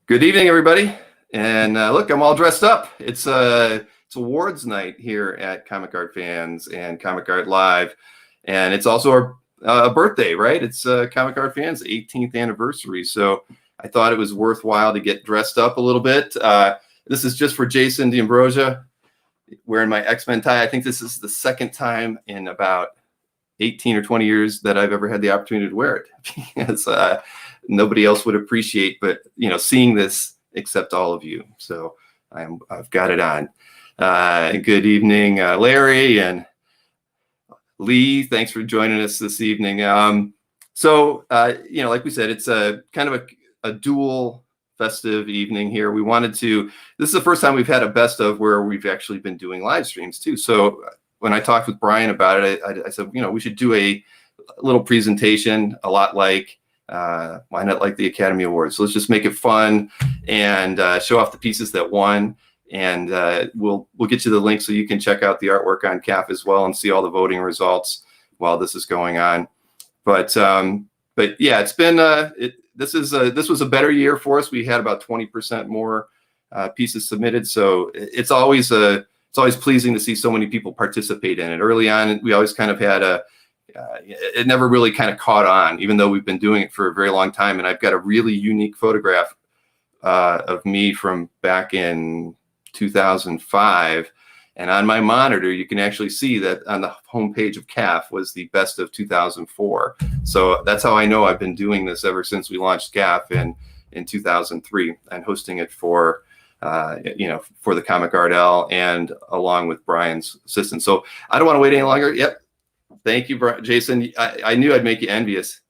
Good evening, everybody. And look, I'm all dressed up. It's awards night here at Comic Art Fans and Comic Art Live, and it's also our birthday, right? It's Comic Art Fans' 18th anniversary. So I thought it was worthwhile to get dressed up a little bit. This is just for Jason D'Ambrosia, wearing my X-Men tie. I think this is the second time in about 18 or 20 years that I've ever had the opportunity to wear it, because nobody else would appreciate, but seeing this except all of you. So I've got it on. Good evening, Larry and Lee. Thanks for joining us this evening. Like we said, it's a kind of a dual festive evening here. We wanted to. This is the first time we've had a best of where we've actually been doing live streams too. So when I talked with Brian about it, I said, we should do a little presentation, a lot like, why not like the Academy Awards? So let's just make it fun and show off the pieces that won. And we'll get you the link so you can check out the artwork on CAF as well and see all the voting results while this is going on. But yeah, it's been this was a better year for us. We had about 20% more pieces submitted, so it's always pleasing to see so many people participate in it. Early on, we always kind of had it never really kind of caught on, even though we've been doing it for a very long time. And I've got a really unique photograph of me from back in 2005. And on my monitor, you can actually see that on the homepage of CAF was the best of 2004. So that's how I know I've been doing this ever since we launched CAF in 2003 and hosting it for the Comic Art L and along with Brian's assistant. So I don't want to wait any longer. Yep. Thank you, Jason. I knew I'd make you envious.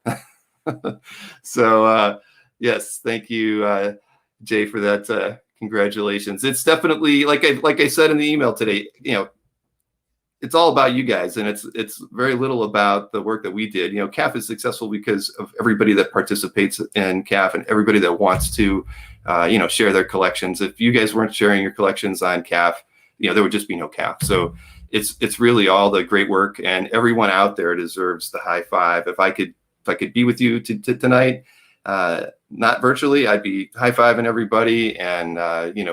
So yes, thank you, Jay, for that. Congratulations. It's definitely, like I said in the email today, it's all about you guys, and it's very little about the work that we did. CAF is successful because of everybody that participates in CAF and everybody that wants to share their collections. If you guys weren't sharing your collections on CAF, there would just be no CAF. So it's really all the great work, and everyone out there deserves the high five. If I could be with you tonight, not virtually, I'd be high-fiving everybody. And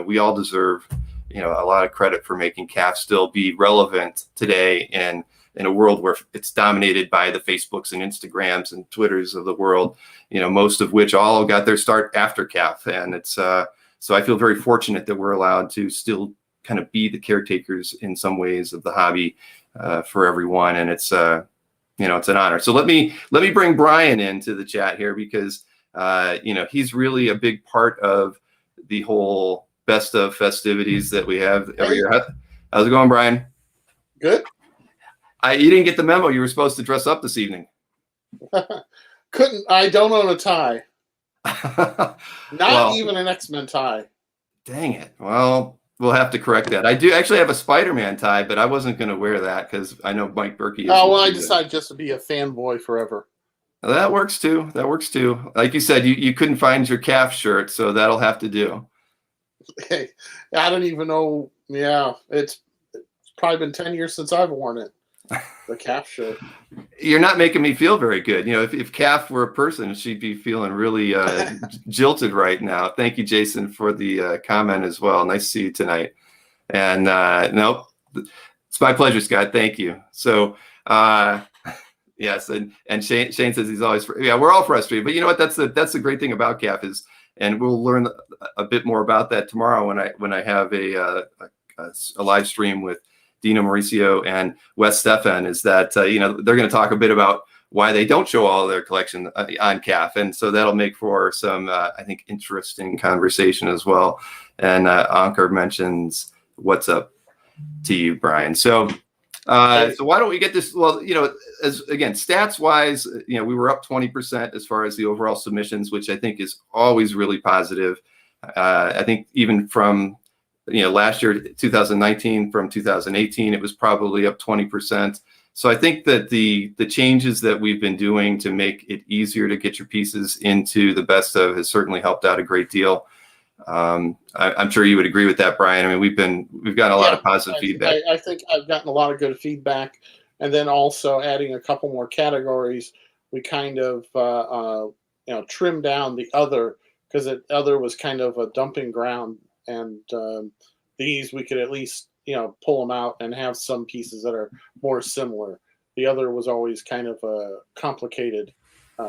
we all deserve a lot of credit for making CAF still be relevant today in a world where it's dominated by the Facebooks and Instagrams and Twitters of the world, most of which all got their start after CAF. And it's so I feel very fortunate that we're allowed to still kind of be the caretakers in some ways of the hobby for everyone. And it's it's an honor. So let me bring Brian into the chat here, because he's really a big part of the whole best of festivities that we have every year. How's it going, Brian? Good. You didn't get the memo. You were supposed to dress up this evening. I don't own a tie. Not even an X-Men tie. Dang it. Well, we'll have to correct that. I do actually have a Spider-Man tie, but I wasn't going to wear that because I know Mike Berkey. I decided just to be a fanboy forever. That works too. Like you said, you couldn't find your CAF shirt, so that'll have to do. Hey, I don't even know. Yeah, it's probably been 10 years since I've worn it. The CAF shirt. You're not making me feel very good. If CAF were a person, she'd be feeling really jilted right now. Thank you, Jason, for the comment as well. Nice to see you tonight. And no, it's my pleasure, Scott. Thank you. So. Yes, and Shane says he's always we're all frustrated, but you know what? That's the great thing about CAF is, and we'll learn a bit more about that tomorrow when I have a live stream with Dino Mauricio and Wes Stephan, is that they're going to talk a bit about why they don't show all of their collection on CAF, and so that'll make for some I think interesting conversation as well. And Ankur mentions what's up to you, Brian. So why don't we get this? Well, as again, stats wise, we were up 20% as far as the overall submissions, which I think is always really positive. I think even from last year, 2019, from 2018, it was probably up 20%. So I think that the changes that we've been doing to make it easier to get your pieces into the best of has certainly helped out a great deal. I'm sure you would agree with that, Brian. I mean, we've gotten a lot of positive feedback. I think I've gotten a lot of good feedback, and then also adding a couple more categories, we kind of trimmed down the other because the other was kind of a dumping ground, and these we could at least pull them out and have some pieces that are more similar. The other was always kind of a complicated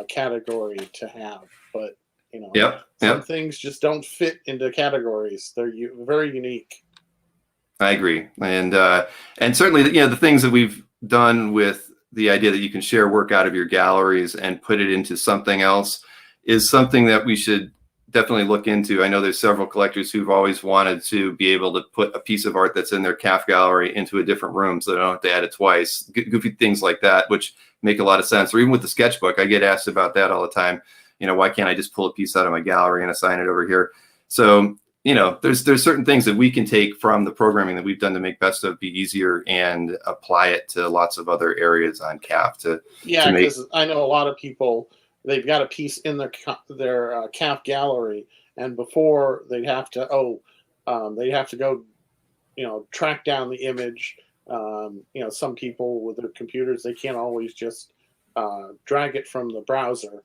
category to have, but Yep. some Yep. things just don't fit into categories. They're very unique. I agree. And certainly, the things that we've done with the idea that you can share work out of your galleries and put it into something else is something that we should definitely look into. I know there's several collectors who've always wanted to be able to put a piece of art that's in their CAF gallery into a different room so they don't have to add it twice. Goofy things like that, which make a lot of sense. Or even with the sketchbook, I get asked about that all the time. Why can't I just pull a piece out of my gallery and assign it over here? So, there's certain things that we can take from the programming that we've done to make Best of be easier and apply it to lots of other areas on CAF because I know a lot of people, they've got a piece in their CAF gallery, and before they'd have to go, track down the image. Some people with their computers, they can't always just drag it from the browser.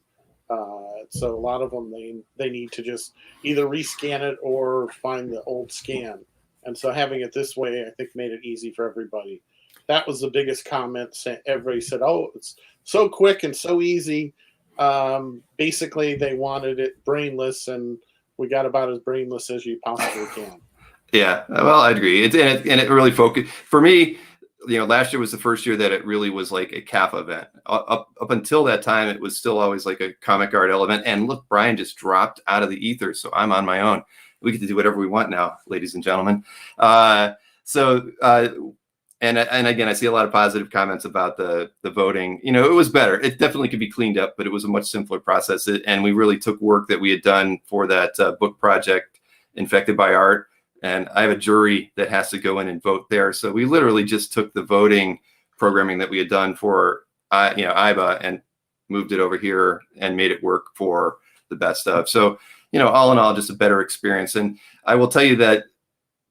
So a lot of them, they need to just either rescan it or find the old scan. And so having it this way, I think, made it easy for everybody. That was the biggest comment. Everybody said, "Oh, it's so quick and so easy." Basically, they wanted it brainless, and we got about as brainless as you possibly can. Yeah, well, I agree. And it really focused for me. Last year was the first year that it really was like a CAF event. Up until that time, it was still always like a comic art element. And look, Brian just dropped out of the ether, so I'm on my own. We get to do whatever we want now, ladies and gentlemen. And again, I see a lot of positive comments about the voting. It was better. It definitely could be cleaned up, but it was a much simpler process. And we really took work that we had done for that book project, Infected by Art. And I have a jury that has to go in and vote there. So we literally just took the voting programming that we had done for, IBA and moved it over here and made it work for the Best of. So, all in all, just a better experience. And I will tell you that,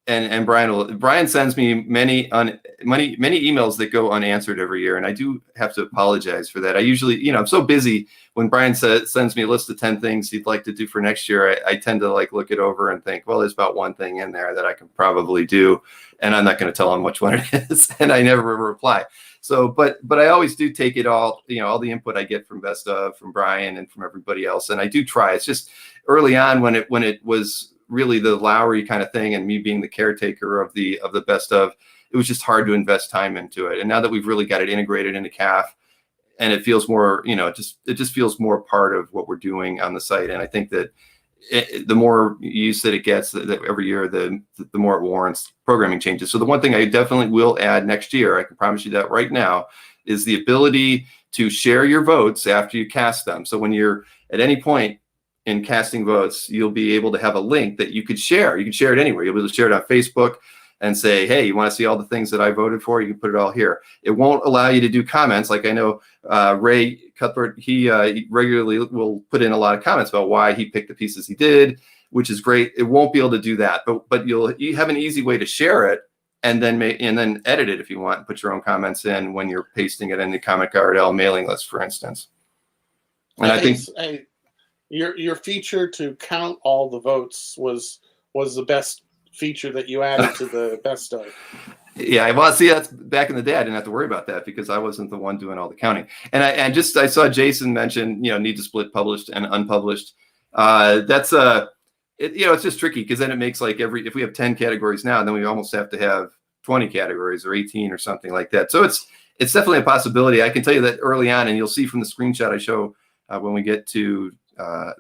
and Brian sends me many emails that go unanswered every year. And I do have to apologize for that. I usually, I'm so busy when Brian sends me a list of 10 things he'd like to do for next year. I tend to look it over and think, well, there's about one thing in there that I can probably do. And I'm not going to tell him which one it is. And I never reply. So, but I always do take it all, all the input I get from Best of, from Brian and from everybody else. And I do try. It's just early on when it was really the Lowry kind of thing and me being the caretaker of the Best of, it was just hard to invest time into it. And now that we've really got it integrated into CAF and it feels more, it just feels more part of what we're doing on the site. And I think that the more use that it gets that every year, the more it warrants programming changes. So the one thing I definitely will add next year, I can promise you that right now, is the ability to share your votes after you cast them. So when you're at any point in casting votes, you'll be able to have a link that you could share. You can share it anywhere. You'll be able to share it on Facebook and say, hey, you want to see all the things that I voted for? You can put it all here. It won't allow you to do comments. Like I know Ray Cuthbert, he regularly will put in a lot of comments about why he picked the pieces he did, which is great. It won't be able to do that, but you have an easy way to share it and then edit it if you want, and put your own comments in when you're pasting it in the Comic RL mailing list, for instance. And I think your feature to count all the votes was the best feature that you added to the Best of. Yeah, well, see, that's back in the day. I didn't have to worry about that because I wasn't the one doing all the counting. And I saw Jason mention, need to split published and unpublished. That's it's just tricky because then it makes if we have 10 categories now, then we almost have to have 20 categories or 18 or something like that. So it's definitely a possibility. I can tell you that early on, and you'll see from the screenshot I show when we get to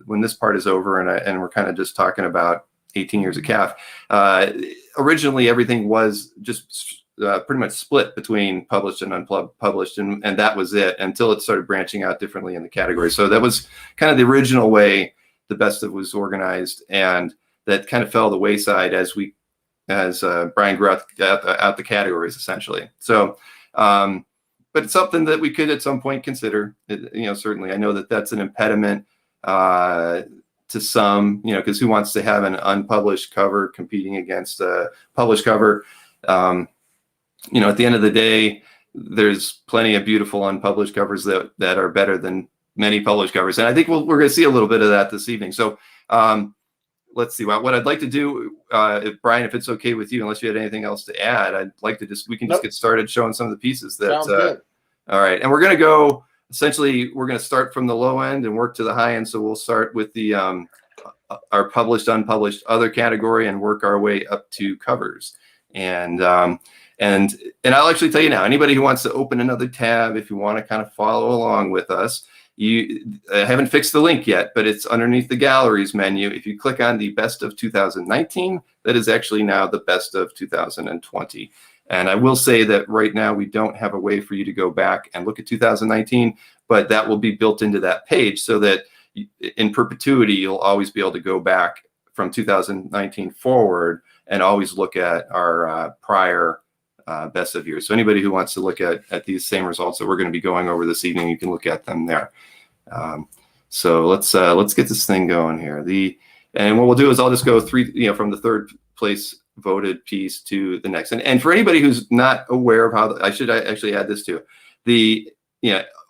when this part is over, and we're kind of just talking about 18 years of CAF. Originally, everything was just pretty much split between published and unpublished, and that was it until it started branching out differently in the category. So that was kind of the original way the Best of was organized, and that kind of fell to the wayside as Brian grew out the categories essentially. So, but it's something that we could at some point consider. Certainly, I know that that's an impediment to some, because who wants to have an unpublished cover competing against a published cover? At the end of the day, there's plenty of beautiful unpublished covers that are better than many published covers. And I think we're going to see a little bit of that this evening. So Let's see. What I'd like to do, if Brian, if it's okay with you, unless you had anything else to add, I'd like to we can just get started showing some of the pieces that. Sounds good. All right, and we're going to go. Essentially, we're going to start from the low end and work to the high end. So we'll start with the our published, unpublished, other category, and work our way up to covers. And I'll actually tell you now, anybody who wants to open another tab, if you want to kind of follow along with us, I haven't fixed the link yet, but it's underneath the galleries menu. If you click on the best of 2019, that is actually now the best of 2020. And I will say that right now we don't have a way for you to go back and look at 2019, but that will be built into that page so that in perpetuity, you'll always be able to go back from 2019 forward and always look at our prior best of years. So anybody who wants to look at these same results that we're going to be going over this evening, you can look at them there. So let's get this thing going here. And what we'll do is I'll just go from the third place voted piece to the next. And for anybody who's not aware of how, I should actually add this too.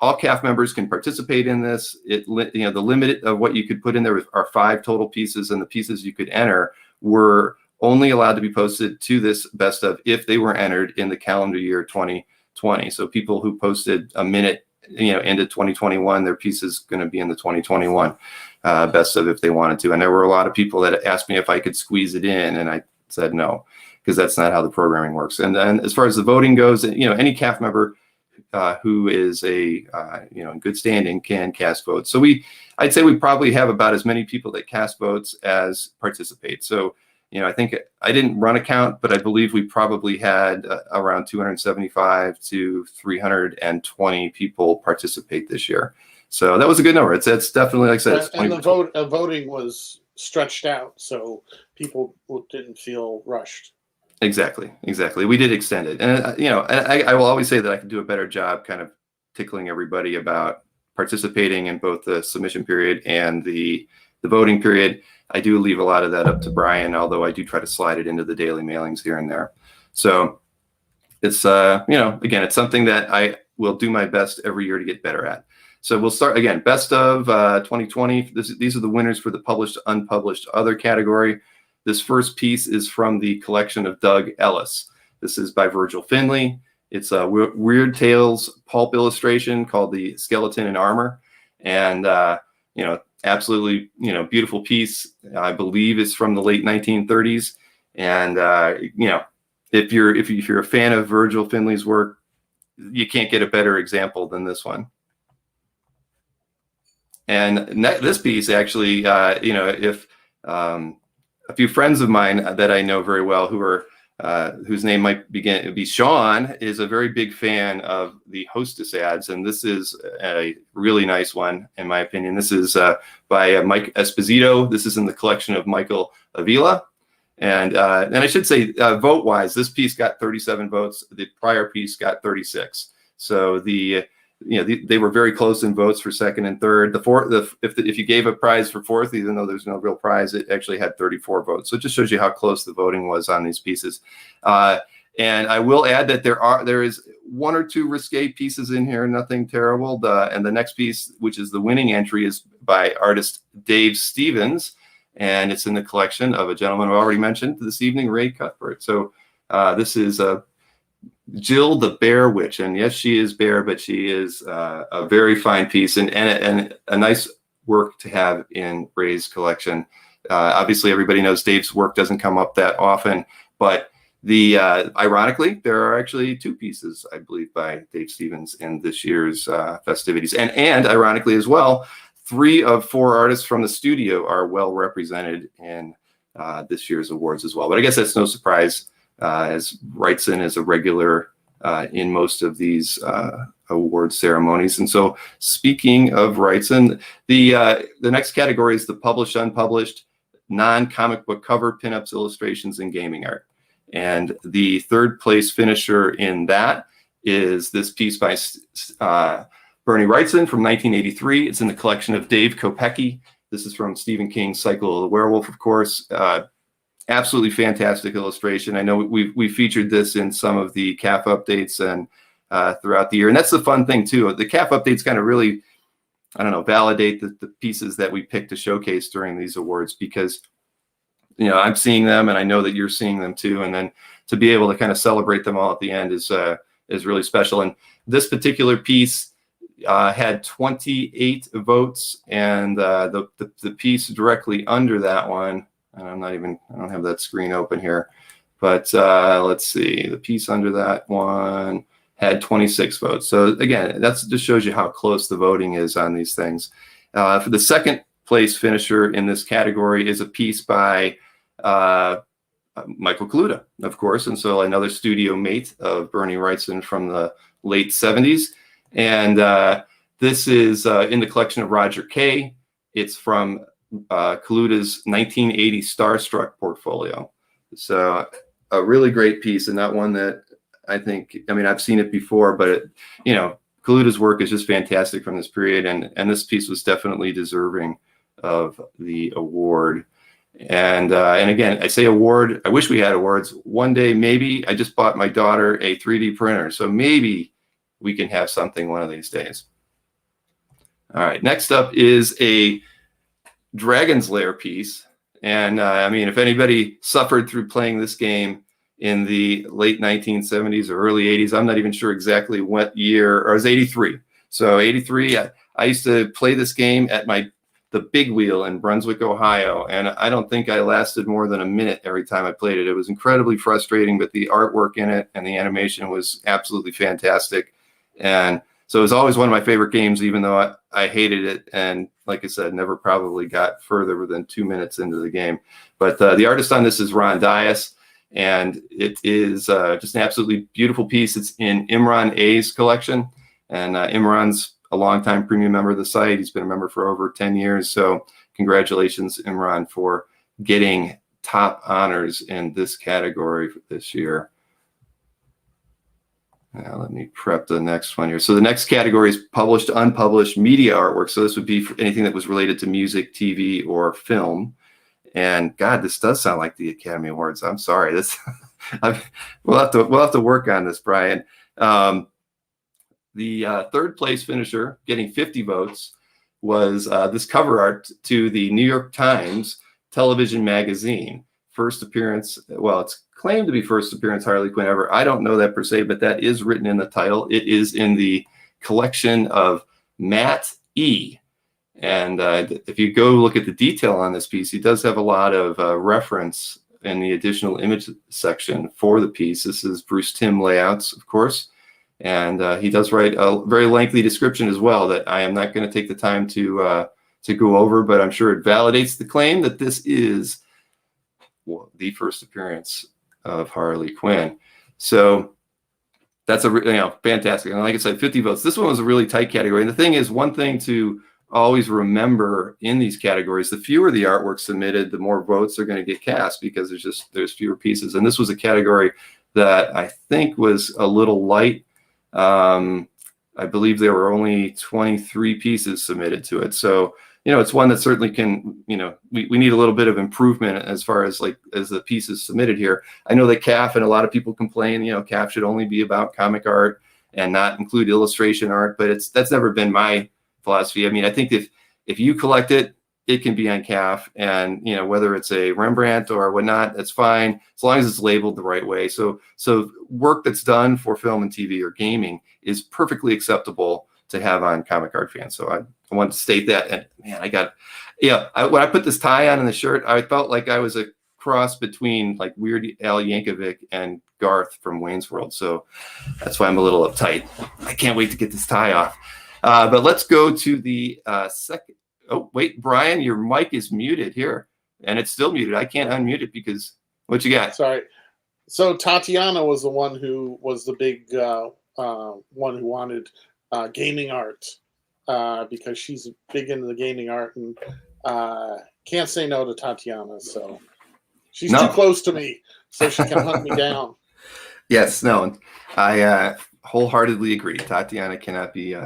All CAF members can participate in this. The limit of what you could put in there are 5 total pieces, and the pieces you could enter were only allowed to be posted to this best of if they were entered in the calendar year 2020. So people who posted a minute, into 2021, their piece is going to be in the 2021 best of if they wanted to. And there were a lot of people that asked me if I could squeeze it in, and I said no, because that's not how the programming works. And then as far as the voting goes, any CAF member who is in good standing can cast votes. So I'd say we probably have about as many people that cast votes as participate. So I think I didn't run a count, but I believe we probably had around 275 to 320 people participate this year. So that was a good number. It's definitely, like I said, and the voting was stretched out, so people didn't feel rushed. Exactly. We did extend it, and I will always say that I can do a better job kind of tickling everybody about participating in both the submission period and the voting period. I do leave a lot of that up to Brian, although I do try to slide it into the daily mailings here and there. So it's again, it's something that I will do my best every year to get better at. So we'll start again, best of 2020. These are the winners for the published, unpublished, other category. This first piece is from the collection of Doug Ellis. This is by Virgil Finley. It's a Weird Tales pulp illustration called The Skeleton in Armor. And, absolutely, beautiful piece. I believe it's from the late 1930s. And, if you're a fan of Virgil Finley's work, you can't get a better example than this one. And this piece actually, if a few friends of mine that I know very well who are whose name might be Sean, is a very big fan of the Hostess ads, and this is a really nice one in my opinion. This is by Mike Esposito. This is in the collection of Michael Avila, and I should say vote wise, this piece got 37 votes. The prior piece got 36. So they were very close in votes for second and third. The fourth, if you gave a prize for fourth, even though there's no real prize, it actually had 34 votes. So it just shows you how close the voting was on these pieces. And I will add that there is 1 or 2 risque pieces in here, nothing terrible. And the next piece, which is the winning entry, is by artist Dave Stevens, and it's in the collection of a gentleman I've already mentioned this evening, Ray Cuthbert. So this is Jill the Bear Witch, and yes, she is bear, but she is a very fine piece and a nice work to have in Ray's collection. Obviously, everybody knows Dave's work doesn't come up that often, but ironically, there are actually 2 pieces, I believe, by Dave Stevens in this year's festivities, and ironically as well, 3 of 4 artists from the studio are well represented in this year's awards as well. But I guess that's no surprise, as Wrightson is a regular in most of these award ceremonies. And so, speaking of Wrightson, the next category is the published, unpublished, non-comic book cover, pinups, illustrations, and gaming art. And the third place finisher in that is this piece by Bernie Wrightson from 1983. It's in the collection of Dave Kopecki. This is from Stephen King's Cycle of the Werewolf, of course. Absolutely fantastic illustration. I know we featured this in some of the CAF updates and throughout the year. And that's the fun thing too. The CAF updates kind of really I don't know, validate the pieces that we picked to showcase during these awards, because I'm seeing them and I know that you're seeing them too, and then to be able to kind of celebrate them all at the end is really special. And this particular piece had 28 votes, and the piece directly under that one, and I don't have that screen open here, but let's see, the piece under that one had 26 votes. So again, that just shows you how close the voting is on these things. For the second place finisher in this category is a piece by Michael Kaluta, of course, and so another studio mate of Bernie Wrightson from the late 70s. And this is in the collection of Roger Kay. It's from Kaluta's 1980 Starstruck portfolio. So a really great piece, and not one that I've seen it before, but Kaluta's work is just fantastic from this period, and this piece was definitely deserving of the award. And again, I say award, I wish we had awards. One day, maybe. I just bought my daughter a 3D printer, so maybe we can have something one of these days. All right, next up is a Dragon's Lair piece. And if anybody suffered through playing this game in the late 1970s or early 80s, I'm not even sure exactly what year, or it was 83. So 83, I used to play this game at the Big Wheel in Brunswick, Ohio, and I don't think I lasted more than a minute every time I played it. It was incredibly frustrating, but the artwork in it and the animation was absolutely fantastic. And so it was always one of my favorite games, even though I hated it. And like I said, never probably got further than 2 minutes into the game. But the artist on this is Ron Dias, and it is just an absolutely beautiful piece. It's in Imran A's collection, and Imran's a longtime premium member of the site. He's been a member for over 10 years. So congratulations, Imran, for getting top honors in this category for this year. Now let me prep the next one here. So the next category is published, unpublished media artwork. So this would be for anything that was related to music, TV, or film. And God, this does sound like the Academy Awards. I'm sorry. We'll have to work on this, Brian. The third place finisher, getting 50 votes, was this cover art to the New York Times television magazine. First appearance, well, it's claimed to be first appearance Harley Quinn ever. I don't know that per se, but that is written in the title. It is in the collection of Matt E. And if you go look at the detail on this piece, he does have a lot of reference in the additional image section for the piece. This is Bruce Timm layouts, of course. And he does write a very lengthy description as well that I am not going to take the time to go over, but I'm sure it validates the claim that this is the first appearance of Harley Quinn. So that's fantastic. And like I said, 50 votes. This one was a really tight category. And the thing is, one thing to always remember in these categories, the fewer the artwork submitted, the more votes are going to get cast, because there's fewer pieces. And this was a category that I think was a little light. I believe there were only 23 pieces submitted to it. So, it's one that certainly can, we need a little bit of improvement as far as as the pieces submitted here. I know that CAF and a lot of people complain, CAF should only be about comic art and not include illustration art, but that's never been my philosophy. I think if you collect it, it can be on CAF, and whether it's a Rembrandt or whatnot, that's fine as long as it's labeled the right way. So work that's done for film and TV or gaming is perfectly acceptable to have on comic art fans. So I want to state that. And man, when I put this tie on in the shirt, I felt like I was a cross between Weird Al Yankovic and Garth from Wayne's World. So that's why I'm a little uptight. I can't wait to get this tie off. But let's go to the second. Oh, wait, Brian, your mic is muted here, and it's still muted. I can't unmute it because what you got? Sorry. So Tatiana was the one who was the big one who wanted gaming art because she's big into the gaming art, and can't say no to Tatiana. So she's too close to me, so she can hunt me down. Yes, no, I wholeheartedly agree. Tatiana cannot be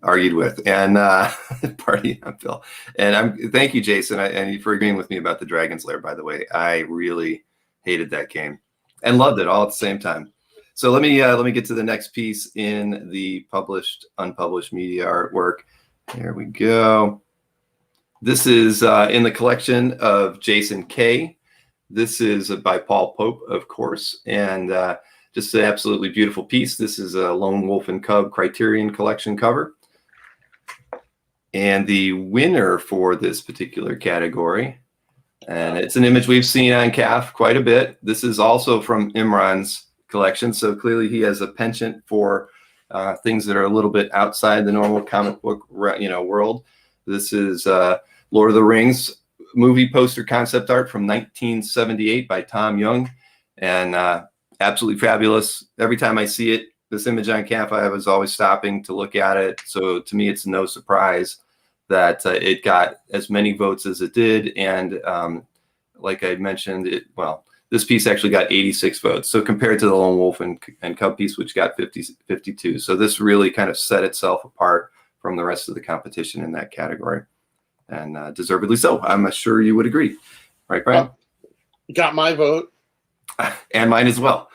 argued with, and party on Phil. And thank you, Jason, and for agreeing with me about the Dragon's Lair. By the way, I really hated that game and loved it all at the same time. So let me get to the next piece in the published, unpublished media artwork. There we go. This is in the collection of Jason Kay. This is by Paul Pope, of course, and just an absolutely beautiful piece. This is a Lone Wolf and Cub Criterion Collection cover. And the winner for this particular category, and it's an image we've seen on CAF quite a bit. This is also from Imran's collection, so clearly he has a penchant for things that are a little bit outside the normal comic book, world. This is Lord of the Rings movie poster concept art from 1978 by Tom Young, and absolutely fabulous. Every time I see it, this image on CAF, I was always stopping to look at it. So to me, it's no surprise that it got as many votes as it did. And like I mentioned, this piece actually got 86 votes. So compared to the Lone Wolf and Cub piece, which got 52. So this really kind of set itself apart from the rest of the competition in that category. And deservedly so. I'm sure you would agree. Right, Brian? You got my vote. And mine as well.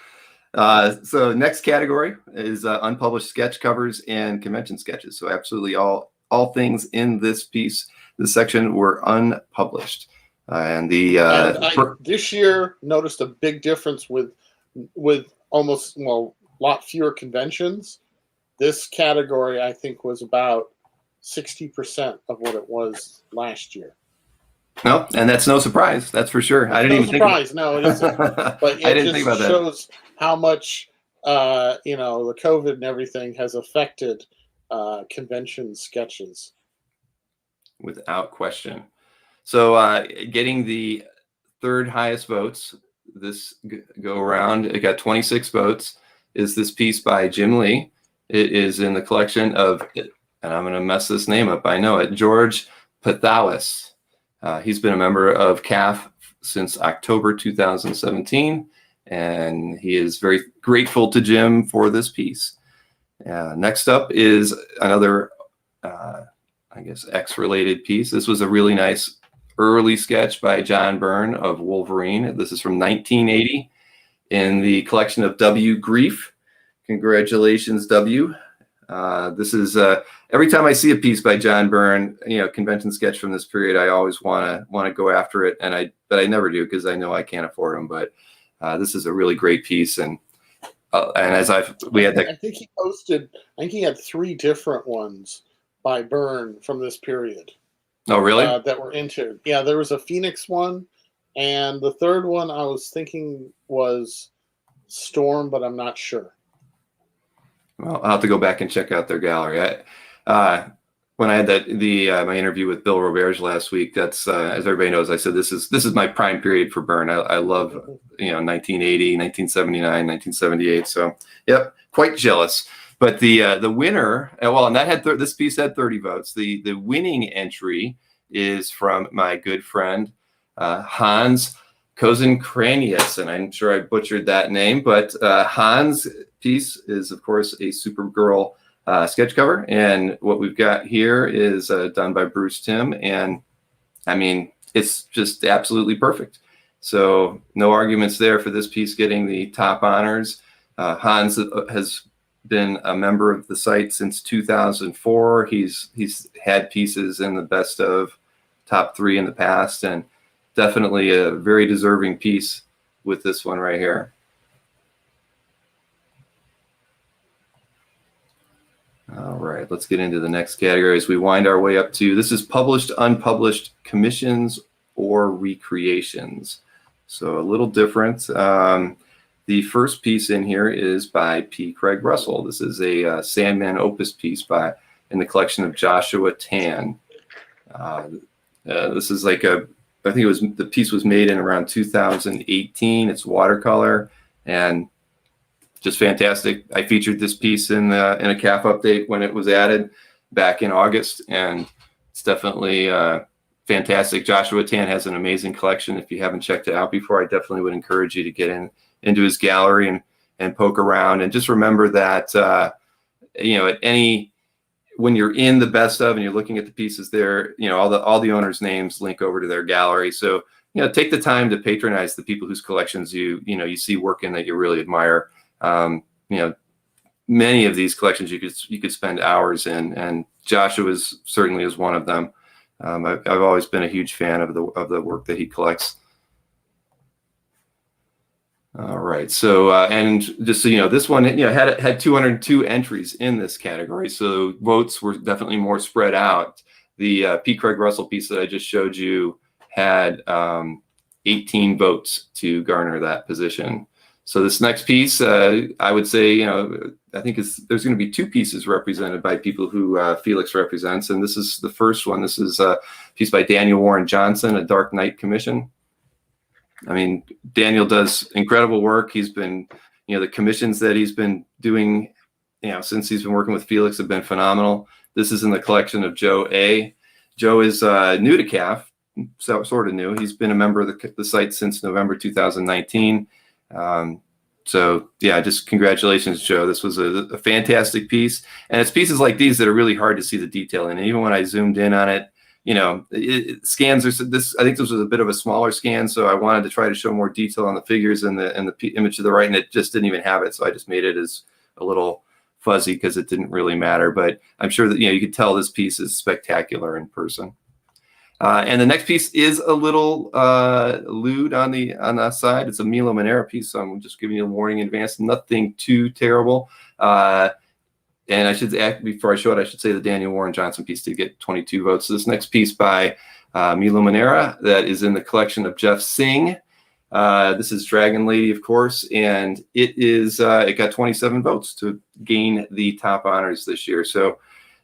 So next category is unpublished sketch covers and convention sketches. So absolutely all things in this piece, this section, were unpublished. This year noticed a big difference with almost a lot fewer conventions. This category, I think, was about 60% of what it was last year. No, and that's no surprise. That's for sure. I didn't even think. No, it isn't. But I didn't think about that. It shows how much the COVID and everything has affected convention sketches. Without question. So getting the third highest votes this go around, it got 26 votes, is this piece by Jim Lee. It is in the collection of, and I'm going to mess this name up, I know it, George Pathawis. He's been a member of CAF since October 2017, and he is very grateful to Jim for this piece. Next up is another, I guess, X-related piece. This was a really nice early sketch by John Byrne of Wolverine. This is from 1980 in the collection of W. Grief. Congratulations, W. This is every time I see a piece by John Byrne, convention sketch from this period, I always want to go after it, but I never do because I know I can't afford them. But this is a really great piece, and as I think he posted, I think he had 3 different ones by Byrne from this period. Oh, really? That were into. Yeah, there was a Phoenix one, and the third one I was thinking was Storm, but I'm not sure. Well, I'll have to go back and check out their gallery. When I had my interview with Bill Roberge last week, that's as everybody knows, I said this is my prime period for Byrne. I love 1980, 1979, 1978. So yep, quite jealous. But the winner, and that had this piece had 30 votes. The winning entry is from my good friend Hans Kozenkranius, and I'm sure I butchered that name, but Hans' piece is, of course, a Supergirl sketch cover, and what we've got here is done by Bruce Timm, and I mean, it's just absolutely perfect. So no arguments there for this piece getting the top honors. Hans has been a member of the site since 2004. He's had pieces in the best of top 3 in the past, and definitely a very deserving piece with this one right here. All right, let's get into the next category as we wind our way up to, this is published, unpublished commissions or recreations. So a little different. The first piece in here is by P. Craig Russell. This is a Sandman Opus piece in the collection of Joshua Tan. This is like I think the piece was made in around 2018. It's watercolor and just fantastic. I featured this piece in a CAF update when it was added back in August, and it's definitely fantastic. Joshua Tan has an amazing collection. If you haven't checked it out before, I definitely would encourage you to get into his gallery and poke around. And just remember that when you're in the best of and you're looking at the pieces there, all the owners' names link over to their gallery. So take the time to patronize the people whose collections you see working that you really admire. many of these collections you could spend hours in, and Joshua certainly is one of them. I've always been a huge fan of the work that he collects. All right, so and just so you know, this one had 202 entries in this category, so votes were definitely more spread out. The P. Craig Russell piece that I just showed you had 18 votes to garner that position. So this next piece, I would say, I think there's going to be two pieces represented by people who Felix represents, and this is the first one. This is a piece by Daniel Warren Johnson, A Dark Knight Commission. I mean, Daniel does incredible work. He's been, the commissions that he's been doing, since he's been working with Felix have been phenomenal. This is in the collection of Joe A. Joe is new to CAF, sort of new. He's been a member of the site since November 2019. So yeah, just congratulations, Joe. This was a fantastic piece, and it's pieces like these that are really hard to see the detail in. And even when I zoomed in on it, scans are this. I think this was a bit of a smaller scan, so I wanted to try to show more detail on the figures and the image to the right, and it just didn't even have it. So I just made it as a little fuzzy because it didn't really matter. But I'm sure that you could tell this piece is spectacular in person. And the next piece is a little lewd on the side. It's a Milo Manera piece, so I'm just giving you a warning in advance. Nothing too terrible. And I should act before I show it. I should say the Daniel Warren Johnson piece did get 22 votes. So this next piece by Milo Manera that is in the collection of Jeff Singh. This is Dragon Lady, of course, and it got 27 votes to gain the top honors this year. So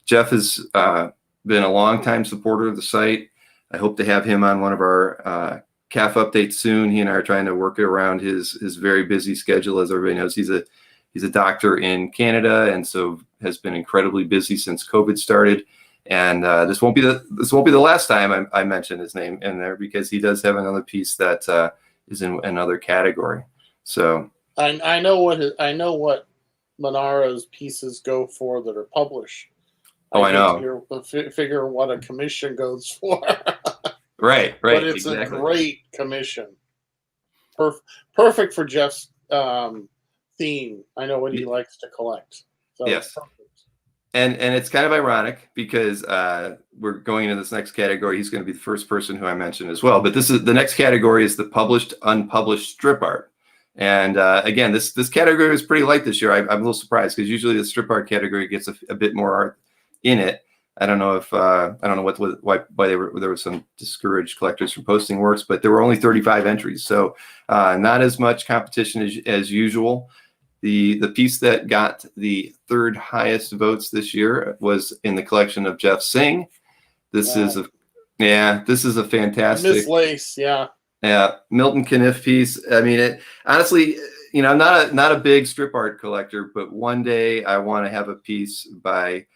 Jeff has been a longtime supporter of the site. I hope to have him on one of our CAF updates soon. He and I are trying to work around his very busy schedule. As everybody knows, he's a doctor in Canada, and so has been incredibly busy since COVID started. And this won't be the last time I mention his name in there, because he does have another piece that is in another category. So I know what Manara's pieces go for that are published. I know. Figure what a commission goes for. Right. But it's exactly. a great commission. Perfect for Jeff's theme. I know what he likes to collect. So yes. And it's kind of ironic because we're going into this next category. He's going to be the first person who I mentioned as well. But the next category is the published, unpublished strip art. And again, this category is pretty light this year. I'm a little surprised because usually the strip art category gets a bit more art in it. I don't know why there were some discouraged collectors from posting works, but there were only 35 entries, so not as much competition as usual. The piece that got the third highest votes this year was in the collection of Jeff Singh. This is a fantastic Miss Lace, yeah. Milton Caniff piece. I mean, honestly, I'm not a big strip art collector, but one day I want to have a piece by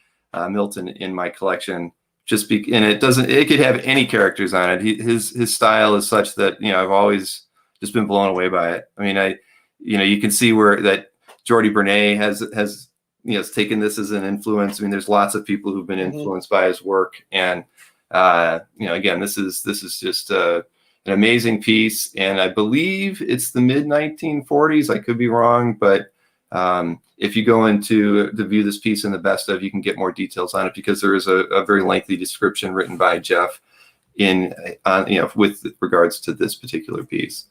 Milton in my collection. And it could have any characters on it. His style is such that I've always just been blown away by it. I mean, you can see where that Jordi Bernet has taken this as an influence. I mean, there's lots of people who've been influenced by his work, and again, this is just an amazing piece, and I believe it's the mid 1940s. I could be wrong, but if you go into to view this piece in the best of, you can get more details on it, because there is a very lengthy description written by Jeff with regards to this particular piece.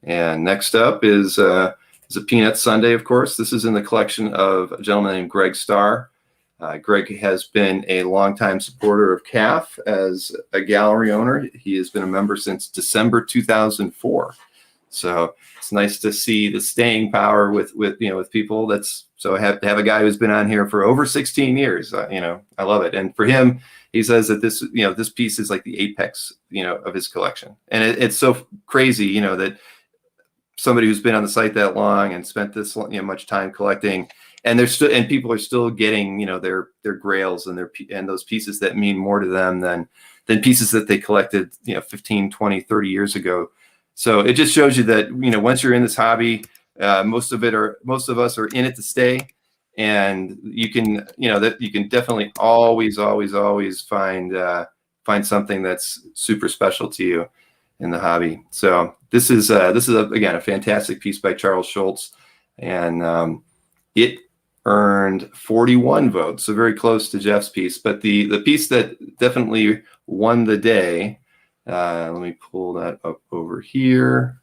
And next up is a Peanut Sunday, of course. This is in the collection of a gentleman named Greg Starr. Greg has been a longtime supporter of CAF as a gallery owner. He has been a member since December 2004. So it's nice to see the staying power with people. So I have to have a guy who's been on here for over 16 years. I love it. And for him, he says that this piece is like the apex, of his collection. And it's so crazy, that somebody who's been on the site that long and spent this much time collecting, and people are still getting their grails and those pieces that mean more to them than pieces that they collected 15, 20, 30 years ago. So it just shows you that once you're in this hobby, most of us are in it to stay, and you can definitely always find something that's super special to you in the hobby. So this is again a fantastic piece by Charles Schultz, and earned 41 votes, so very close to Jeff's piece. But the piece that definitely won the day, let me pull that up over here.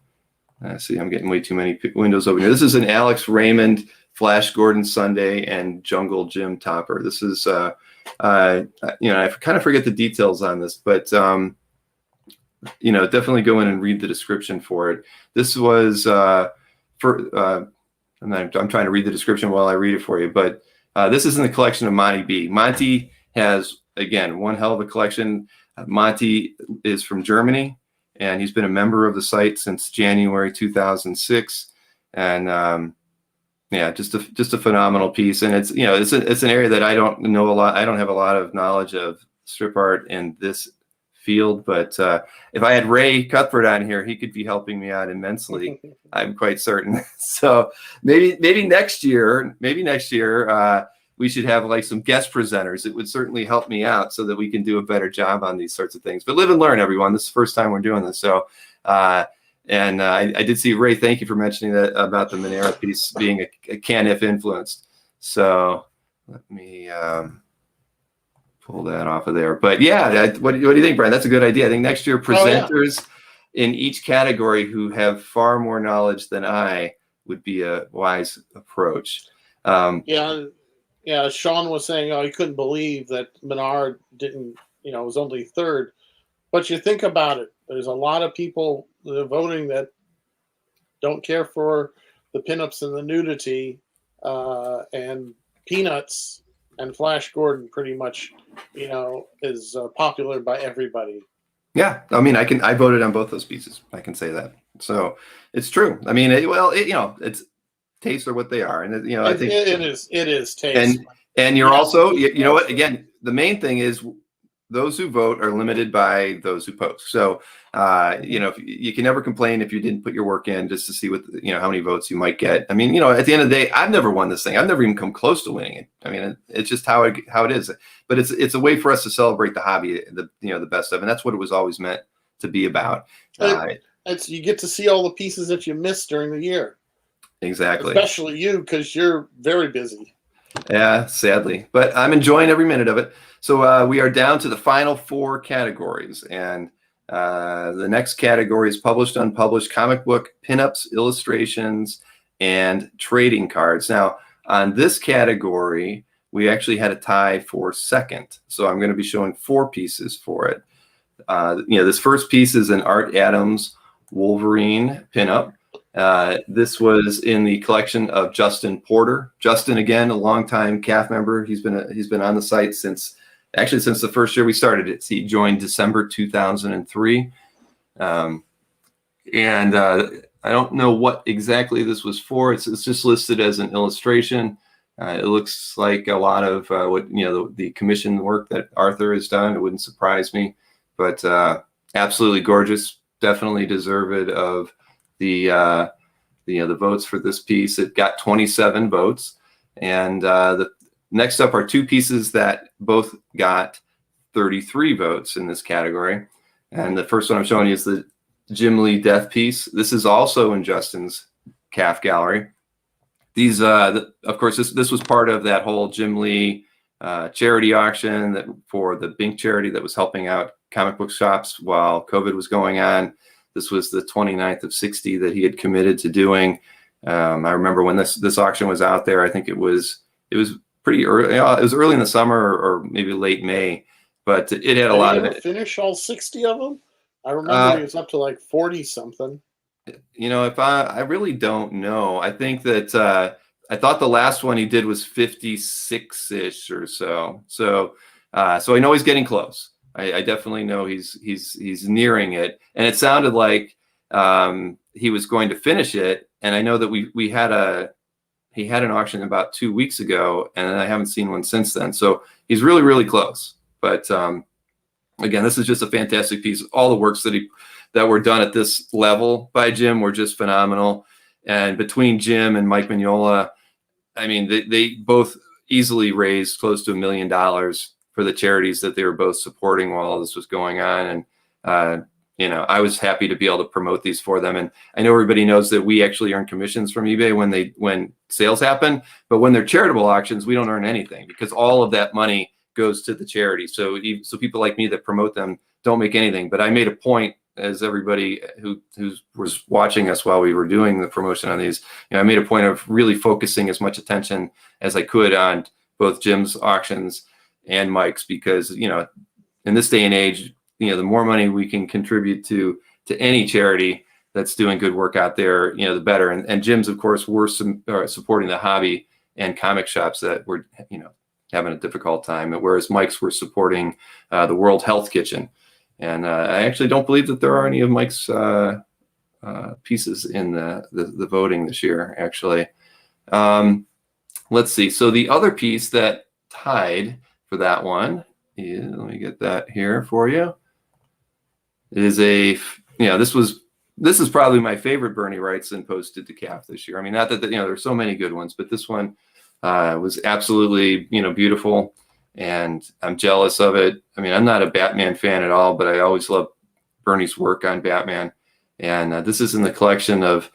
See, I'm getting way too many windows open here. This is an Alex Raymond, Flash Gordon Sunday, and Jungle Jim topper. This is, I kind of forget the details on this, but definitely go in and read the description for it. This was I'm trying to read the description while I read it for you, but this is in the collection of Monty B. Monty has, again, one hell of a collection. Monty is from Germany, and he's been a member of the site since January 2006. And just a phenomenal piece. And it's an area that I don't know a lot. I don't have a lot of knowledge of strip art in this field, but if I had Ray Cuthbert on here, he could be helping me out immensely. I'm quite certain. So maybe next year, we should have like some guest presenters. It would certainly help me out so that we can do a better job on these sorts of things. But live and learn, everyone. This is the first time we're doing this. So, I did see, Ray, thank you for mentioning that about the Monera piece being a CAF influenced. So let me pull that off of there. But yeah, what do you think, Brian? That's a good idea. I think next year presenters in each category who have far more knowledge than I would be a wise approach. Yeah, Sean was saying, he couldn't believe that Menard didn't, was only third. But you think about it, there's a lot of people that are voting that don't care for the pinups and the nudity, and Peanuts and Flash Gordon pretty much, is popular by everybody. Yeah, I mean, I voted on both those pieces. I can say that. So it's true. I mean, it's tastes are what they are, and I think it is taste. And you're also, you know what? Again, the main thing is those who vote are limited by those who post. So you can never complain if you didn't put your work in just to see what how many votes you might get. I mean, at the end of the day, I've never won this thing. I've never even come close to winning it. I mean, it's just how it is. But it's a way for us to celebrate the hobby, the best of, and that's what it was always meant to be about. You get to see all the pieces that you missed during the year. Exactly. Especially you, because you're very busy. Yeah, sadly, but I'm enjoying every minute of it. So we are down to the final 4 categories, and the next category is published, unpublished, comic book, pinups, illustrations, and trading cards. Now, on this category, we actually had a tie for second. So I'm going to be showing 4 pieces for it. This first piece is an Art Adams Wolverine pinup. This was in the collection of Justin Porter. Justin, again, a longtime CAF member. He's been on the site since the first year we started it. He joined December 2003. I don't know what exactly this was for. It's just listed as an illustration. It looks like a lot of the commission work that Arthur has done. It wouldn't surprise me, but absolutely gorgeous. Definitely deserved of the votes for this piece. It got 27 votes, and the next up are 2 pieces that both got 33 votes in this category. And the first one I'm showing you is the Jim Lee Death piece. This is also in Justin's CAF gallery. These, of course, this was part of that whole Jim Lee charity auction for the Bink charity that was helping out comic book shops while COVID was going on. This was the 29th of 60 that he had committed to doing. I remember when this auction was out there. I think it was pretty early. It was early in the summer or maybe late May, but it had a lot of it. Finish all 60 of them? I remember he was up to like 40 something. If I really don't know. I think that I thought the last one he did was 56-ish or so. So I know he's getting close. I definitely know he's nearing it, and it sounded like he was going to finish it. And I know that he had an auction about 2 weeks ago, and I haven't seen one since then. So he's really, really close. But again, this is just a fantastic piece. All the works that were done at this level by Jim were just phenomenal. And between Jim and Mike Mignola, I mean, they both easily raised close to $1 million for the charities that they were both supporting while all this was going on. And I was happy to be able to promote these for them. And I know everybody knows that we actually earn commissions from eBay when sales happen, but when they're charitable auctions, we don't earn anything because all of that money goes to the charity. So people like me that promote them don't make anything. But I made a point, as everybody who was watching us while we were doing the promotion on these, I made a point of really focusing as much attention as I could on both Jim's auctions and Mike's, because in this day and age, the more money we can contribute to any charity that's doing good work out there, the better. And Jim's, of course, were supporting the hobby and comic shops that were, having a difficult time, whereas Mike's were supporting the World Health Kitchen. And I actually don't believe that there are any of Mike's pieces in the voting this year, actually. Let's see. So the other piece that tied for that one is, let me get that here for you, is this is probably my favorite Bernie Wrightson posted to CAF this year. I mean, not that there's so many good ones, but this one was absolutely beautiful, and I'm jealous of it. I mean, I'm not a Batman fan at all, but I always loved Bernie's work on Batman. And this is in the collection of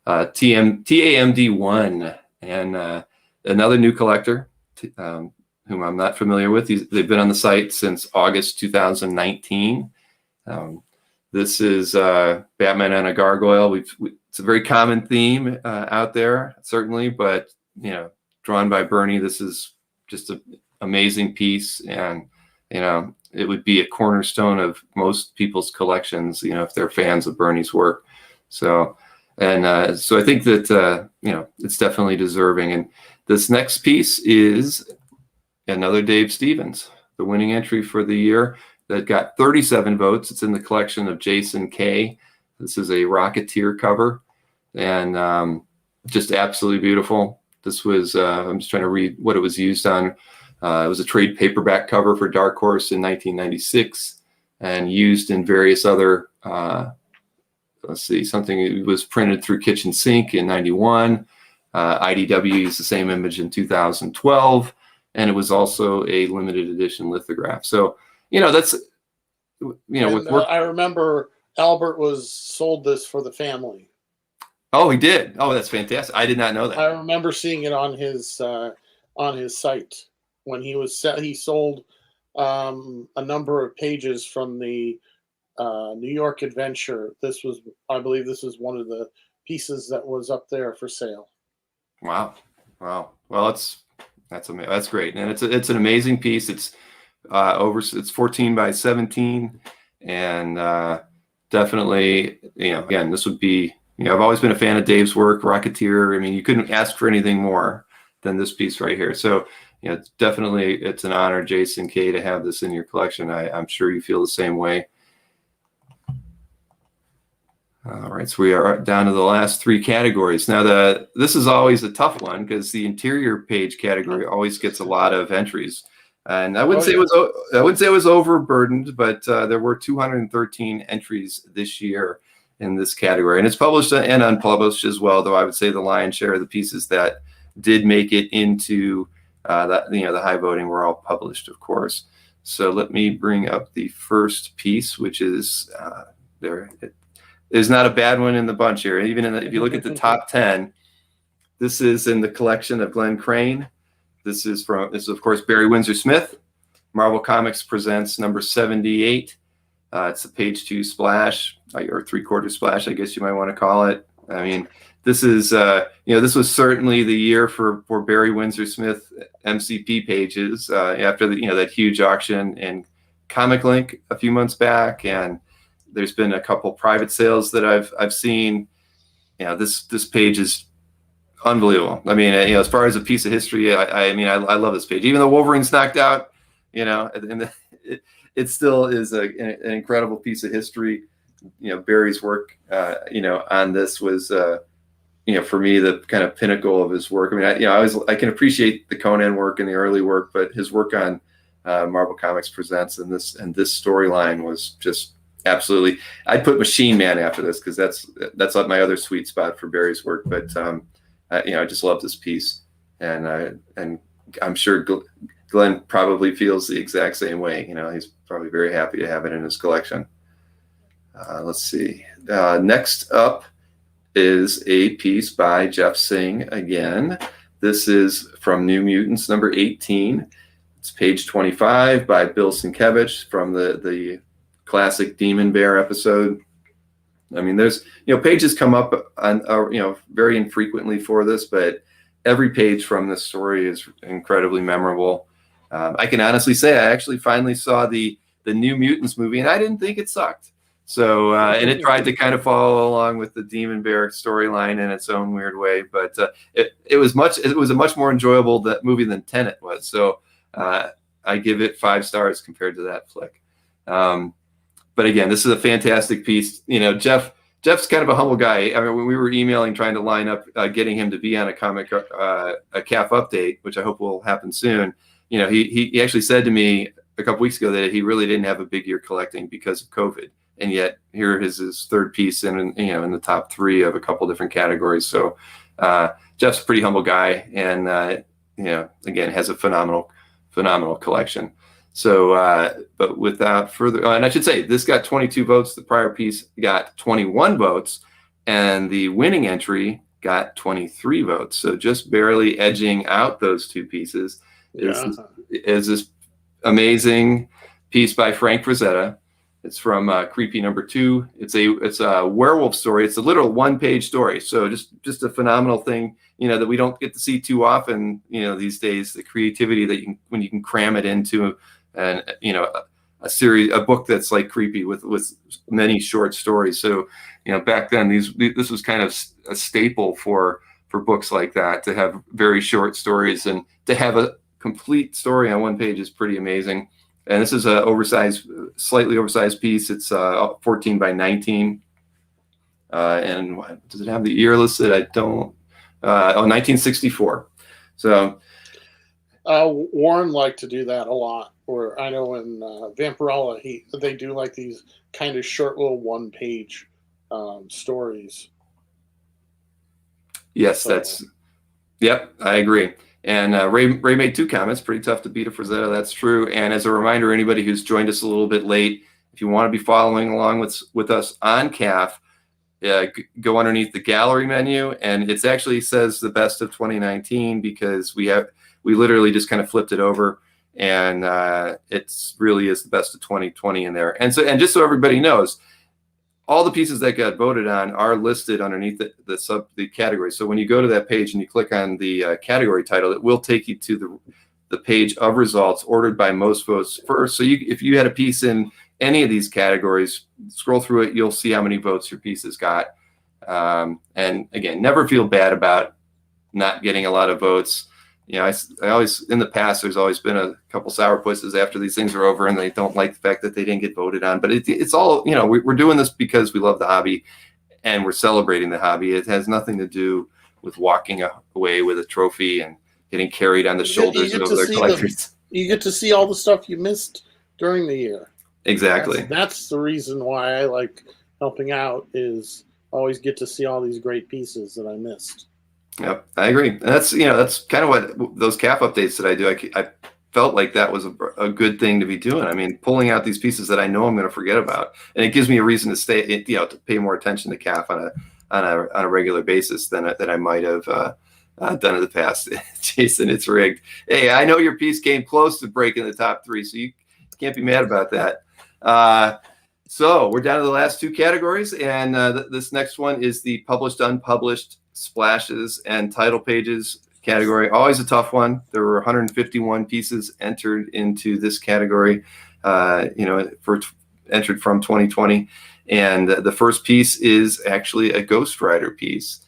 TAMD1, and another new collector whom I'm not familiar with. They've been on the site since August 2019. This is Batman and a gargoyle. It's a very common theme out there, certainly, but drawn by Bernie. This is just an amazing piece, and it would be a cornerstone of most people's collections, if they're fans of Bernie's work. So I think that it's definitely deserving. And this next piece is another Dave Stevens, the winning entry for the year, that got 37 votes. It's in the collection of Jason K. This is a Rocketeer cover, and just absolutely beautiful. This was, I'm just trying to read what it was used on. It was a trade paperback cover for Dark Horse in 1996, and used in various other, something it was printed through Kitchen Sink in 91. IDW used the same image in 2012, and it was also a limited edition lithograph. So, that's, I remember Albert sold this for the family. Oh, he did. Oh, that's fantastic. I did not know that. I remember seeing it on his site when he sold a number of pages from the New York Adventure. I believe this was one of the pieces that was up there for sale. Wow. Well, that's amazing. That's great, and it's an amazing piece. It's it's 14 by 17, and definitely, again, this would be. I've always been a fan of Dave's work, Rocketeer. I mean, you couldn't ask for anything more than this piece right here. So, definitely, it's an honor, Jason K., to have this in your collection. I'm sure you feel the same way. All right, so we are down to the last three categories. Now, this is always a tough one because the interior page category always gets a lot of entries. And I wouldn't say it was overburdened, but there were 213 entries this year in this category, and it's published and unpublished as well, though I would say the lion's share of the pieces that did make it into the high voting were all published, of course. So let me bring up the first piece, which is there. It is not a bad one in the bunch here. Even if you look at the top 10, this is in the collection of Glenn Crane. This is of course Barry Windsor Smith. Marvel Comics presents number 78. It's a page 2 splash, or 3/4 splash, I guess you might want to call it. I mean, this is, this was certainly the year for Barry Windsor Smith MCP pages after that huge auction in Comic Link a few months back, and there's been a couple private sales that I've seen. This page is unbelievable. I mean, as far as a piece of history, I love this page. Even though Wolverine's knocked out, it still is an incredible piece of history. Barry's work, on this was, for me, the kind of pinnacle of his work. I mean, I can appreciate the Conan work and the early work, but his work on Marvel Comics Presents and this storyline was just absolutely. I'd put Machine Man after this because that's like my other sweet spot for Barry's work. But I just love this piece, and I'm sure Glenn probably feels the exact same way. He's probably very happy to have it in his collection. Let's see. Next up is a piece by Jeff Singh again. This is from New Mutants number 18. It's page 25 by Bill Sienkiewicz from the classic Demon Bear episode. I mean, there's, pages come up on, very infrequently for this, but every page from this story is incredibly memorable. I can honestly say I actually finally saw the New Mutants movie, and I didn't think it sucked. So, and it tried to kind of follow along with the Demon Bear storyline in its own weird way, but it was a much more enjoyable movie than Tenet was. So I give it 5 stars compared to that flick. But again, this is a fantastic piece. Jeff's kind of a humble guy. I mean, when we were emailing trying to line up getting him to be on a CAF update, which I hope will happen soon. He actually said to me a couple weeks ago that he really didn't have a big year collecting because of COVID. And yet here is his third piece in the top 3 of a couple different categories. So Jeff's a pretty humble guy, and again, has a phenomenal collection. So, but without further, and I should say this got 22 votes. The prior piece got 21 votes, and the winning entry got 23 votes. So just barely edging out those 2 pieces is this amazing piece by Frank Frazetta. It's from Creepy number 2. It's a werewolf story. It's a literal 1-page story. So just a phenomenal thing, that we don't get to see too often, these days, the creativity that when you can cram it into a book that's like Creepy with many short stories. So, back then this was kind of a staple for books like that, to have very short stories, and to have a complete story on 1 page is pretty amazing. And this is a slightly oversized piece. It's 14 by 19. And does it have the year listed? I don't. 1964. So Warren liked to do that a lot. Or I know in Vampirella, they do like these kind of short little 1-page stories. Yes, so. Yep, I agree. And Ray made 2 comments. Pretty tough to beat a Frazetta, that's true. And as a reminder, anybody who's joined us a little bit late, if you want to be following along with us on CAF, go underneath the gallery menu, and it actually says the best of 2019, because we literally just kind of flipped it over, and it's really is the best of 2020 in there. And just so everybody knows, all the pieces that got voted on are listed underneath the category. So when you go to that page and you click on the category title, it will take you to the page of results ordered by most votes first. So if you had a piece in any of these categories, scroll through it, you'll see how many votes your piece has got. And again, never feel bad about not getting a lot of votes. I always, in the past, there's always been a couple sourpusses after these things are over, and they don't like the fact that they didn't get voted on. But it's all, we're doing this because we love the hobby, and we're celebrating the hobby. It has nothing to do with walking away with a trophy and getting carried on the shoulders of other collectors. You get to see all the stuff you missed during the year. Exactly. That's the reason why I like helping out, is always get to see all these great pieces that I missed. Yep, I agree. And that's kind of what those CAF updates that I do. I felt like that was a good thing to be doing. I mean, pulling out these pieces that I know I'm going to forget about, and it gives me a reason to stay, to pay more attention to CAF on a regular basis than I might have done in the past. Jason, it's rigged. Hey, I know your piece came close to breaking the top 3, so you can't be mad about that. So we're down to the last 2 categories, and this next one is the published, unpublished splashes and title pages category. Always a tough one. There were 151 pieces entered into this category, entered from 2020. And the first piece is actually a Ghost Rider piece.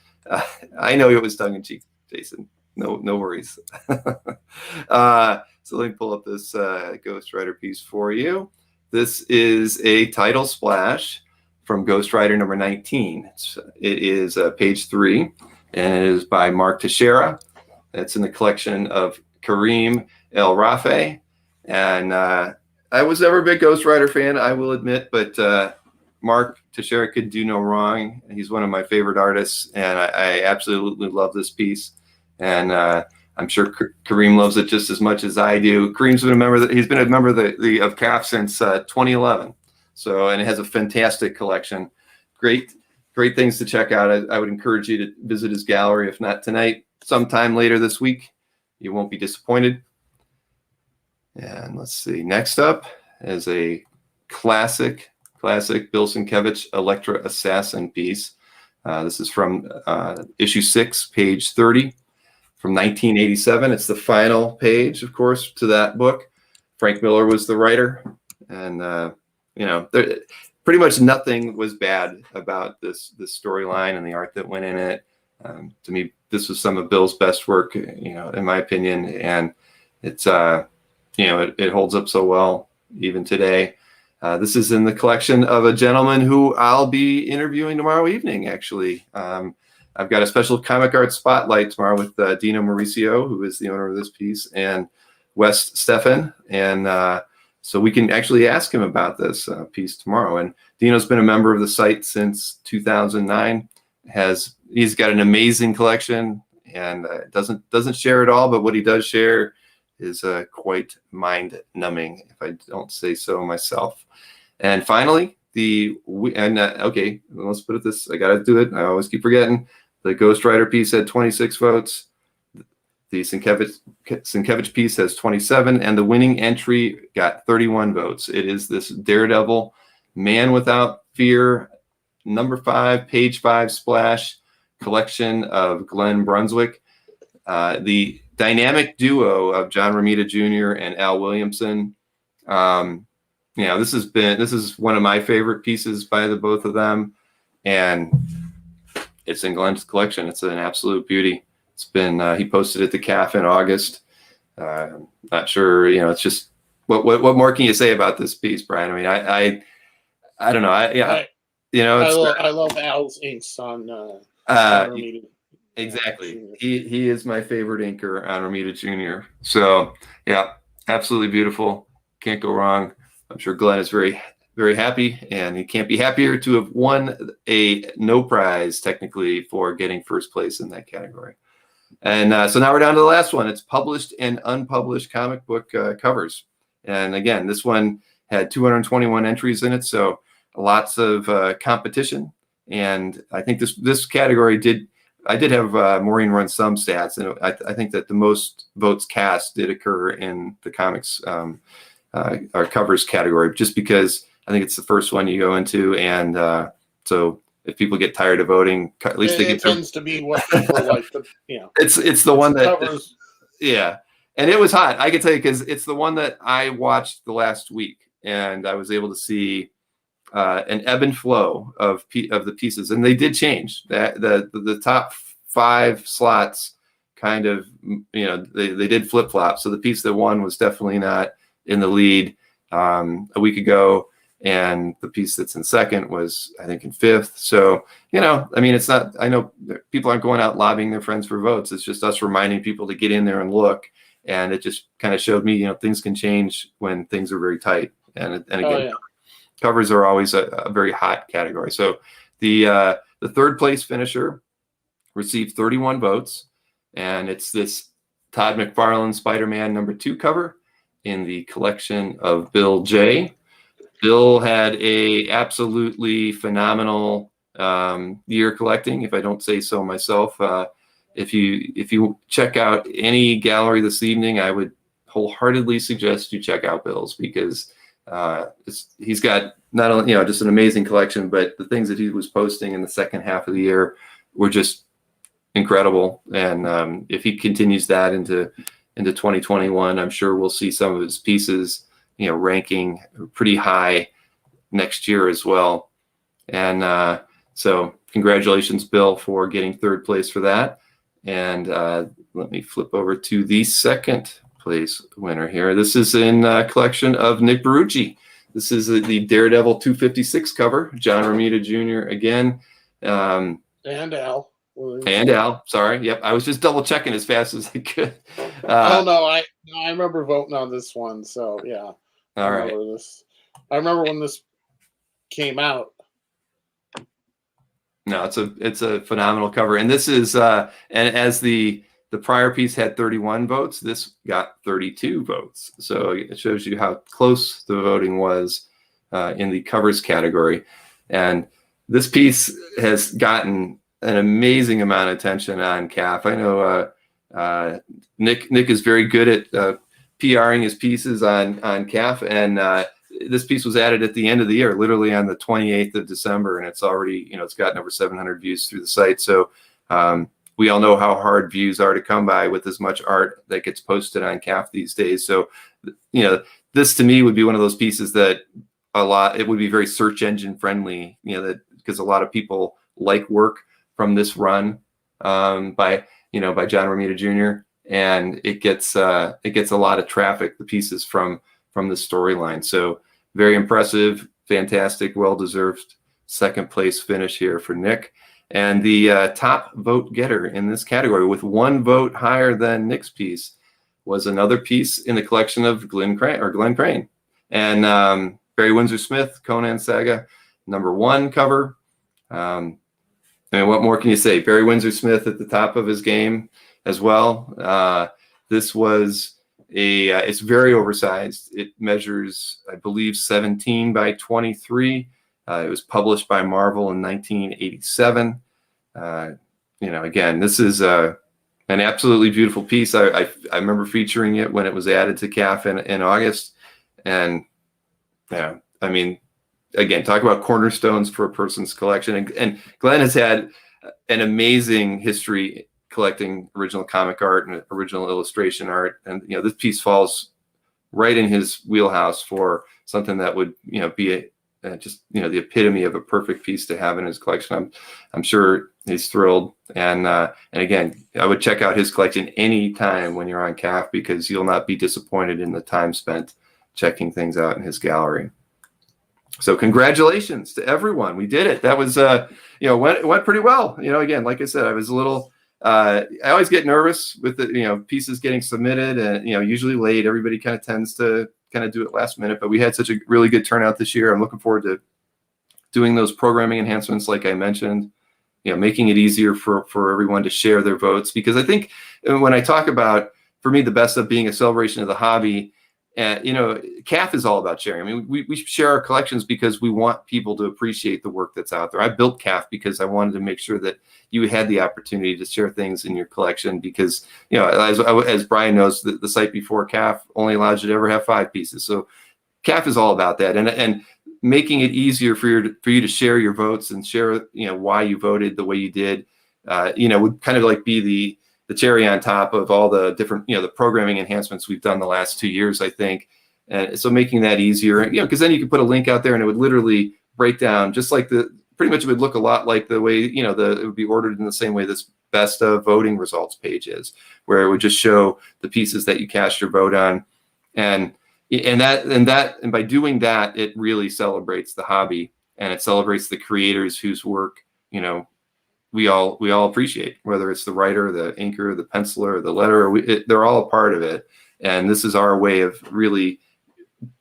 I know it was tongue in cheek, Jason. No worries. So let me pull up this Ghost Rider piece for you. This is a title splash from Ghost Rider number 19. It is page 3, and it is by Mark Teixeira. It's in the collection of Kareem El Rafe. And I was never a big Ghost Rider fan, I will admit, but Mark Teixeira could do no wrong. He's one of my favorite artists, and I absolutely love this piece. And I'm sure Kareem loves it just as much as I do. Kareem's been a member. He's been a member of CAF since 2011. So, and it has a fantastic collection. Great things to check out. I would encourage you to visit his gallery, if not tonight, sometime later this week. You won't be disappointed. And let's see, next up is a classic Bill Sienkiewicz Electra Assassin piece. This is from issue 6, page 30, from 1987. It's the final page, of course, to that book. Frank Miller was the writer, and pretty much nothing was bad about this storyline and the art that went in it. To me, this was some of Bill's best work, in my opinion, and it's it holds up so well even today. This is in the collection of a gentleman who I'll be interviewing tomorrow evening, actually. I've got a special comic art spotlight tomorrow with Dino Mauricio, who is the owner of this piece, and Wes Steffen. And so we can actually ask him about this piece tomorrow. And Dino's been a member of the site since 2009. He's got an amazing collection, and doesn't share it all, but what he does share is quite mind-numbing, if I don't say so myself. And finally, okay, let's put it this. I gotta do it. I always keep forgetting. The Ghost Rider piece had 26 votes. The Sienkiewicz piece has 27, and the winning entry got 31 votes. It is this Daredevil, Man Without Fear, number 5, page 5 splash collection of Glenn Brunswick. The dynamic duo of John Romita Jr. and Al Williamson. This is one of my favorite pieces by the both of them, and it's in Glenn's collection. It's an absolute beauty. It's been he posted it to CAF in August. Not sure, it's just what more can you say about this piece, Brian? I mean, I don't know. I love Al's inks on Romita. Exactly. He is my favorite inker on Romita Jr. So yeah, absolutely beautiful. Can't go wrong. I'm sure Glenn is very, very happy, and he can't be happier to have won a no prize technically for getting first place in that category. And so now we're down to the last one. It's published and unpublished comic book covers. And again, this one had 221 entries in it, so lots of competition. And I think this category I did have Maureen run some stats, and I think that the most votes cast did occur in the comics or covers category, just because I think it's the first one you go into, and so if people get tired of voting, at least it tends to be what people like. It's the one that covers. Yeah, and it was hot. I can tell you, because it's the one that I watched the last week, and I was able to see an ebb and flow of the pieces, and they did change. That the top 5 slots kind of, they did flip flop. So the piece that won was definitely not in the lead a week ago, and the piece that's in second was, I think, in 5th. So it's not. I know people aren't going out lobbying their friends for votes. It's just us reminding people to get in there and look, and it just kind of showed me, things can change when things are very tight. And again. Covers are always a very hot category. So the third place finisher received 31 votes, and it's this Todd McFarlane Spider-Man #2 cover in the collection of Bill J. Bill had a absolutely phenomenal year collecting, if I don't say so myself. If you check out any gallery this evening, I would wholeheartedly suggest you check out Bill's, because he's got not only just an amazing collection, but the things that he was posting in the second half of the year were just incredible. And if he continues that into 2021, I'm sure we'll see some of his pieces ranking pretty high next year as well. And so congratulations, Bill, for getting 3rd place for that. And let me flip over to the second place winner here. This is in collection of Nick Barucci. This is the Daredevil 256 cover, John Romita Jr. again. And Al. And Al, sorry. Yep, I was just double checking as fast as I could. I remember voting on this one, so yeah. All right. I remember when this came out. No, it's a phenomenal cover, and this is and as the prior piece had 31 votes, this got 32 votes. So it shows you how close the voting was in the covers category. And this piece has gotten an amazing amount of attention on CAF. I know Nick is very good at PRing his pieces on CAF, and this piece was added at the end of the year, literally on the 28th of December, and it's already, it's gotten over 700 views through the site. So we all know how hard views are to come by with as much art that gets posted on CAF these days. So, this to me would be one of those pieces that it would be very search engine friendly, that because a lot of people like work from this run by John Romita Jr. and it gets a lot of traffic, the pieces from the storyline. So very impressive, fantastic, well-deserved second place finish here for Nick. And the top vote getter in this category, with 1 vote higher than Nick's piece, was another piece in the collection of Glenn Crane. And Barry Windsor Smith, Conan Saga, #1 cover. I mean, what more can you say? Barry Windsor Smith at the top of his game as well. This was it's very oversized. It measures, I believe, 17 by 23. It was published by Marvel in 1987. Again, this is an absolutely beautiful piece. I remember featuring it when it was added to CAF in August. And yeah, I mean, again, talk about cornerstones for a person's collection. And Glenn has had an amazing history collecting original comic art and original illustration art. And, this piece falls right in his wheelhouse for something that would, be just the epitome of a perfect piece to have in his collection. I'm sure he's thrilled. And again, I would check out his collection anytime when you're on CAF, because you'll not be disappointed in the time spent checking things out in his gallery. So congratulations to everyone. We did it. That was went pretty well. Again, like I said, I was a little I always get nervous with the pieces getting submitted, and usually late. Everybody kind of tends to do it last minute, but we had such a really good turnout this year. I'm looking forward to doing those programming enhancements like I mentioned, making it easier for everyone to share their votes, because I think when I talk about, for me, the best of being a celebration of the hobby, CAF is all about sharing. I mean, we share our collections because we want people to appreciate the work that's out there. I built CAF because I wanted to make sure that you had the opportunity to share things in your collection, because, as Brian knows, the site before CAF only allows you to ever have 5 pieces. So CAF is all about that. And making it easier for you to share your votes and share, why you voted the way you did, would kind of like be the cherry on top of all the different, the programming enhancements we've done the last 2 years, I think. And so making that easier, because then you could put a link out there and it would literally break down, just like pretty much it would look a lot like the way, it would be ordered in the same way this best of voting results page is, where it would just show the pieces that you cast your vote on. And by doing that, it really celebrates the hobby, and it celebrates the creators whose work, we all appreciate, whether it's the writer, the inker, the penciler, the letterer. They're all a part of it, and this is our way of really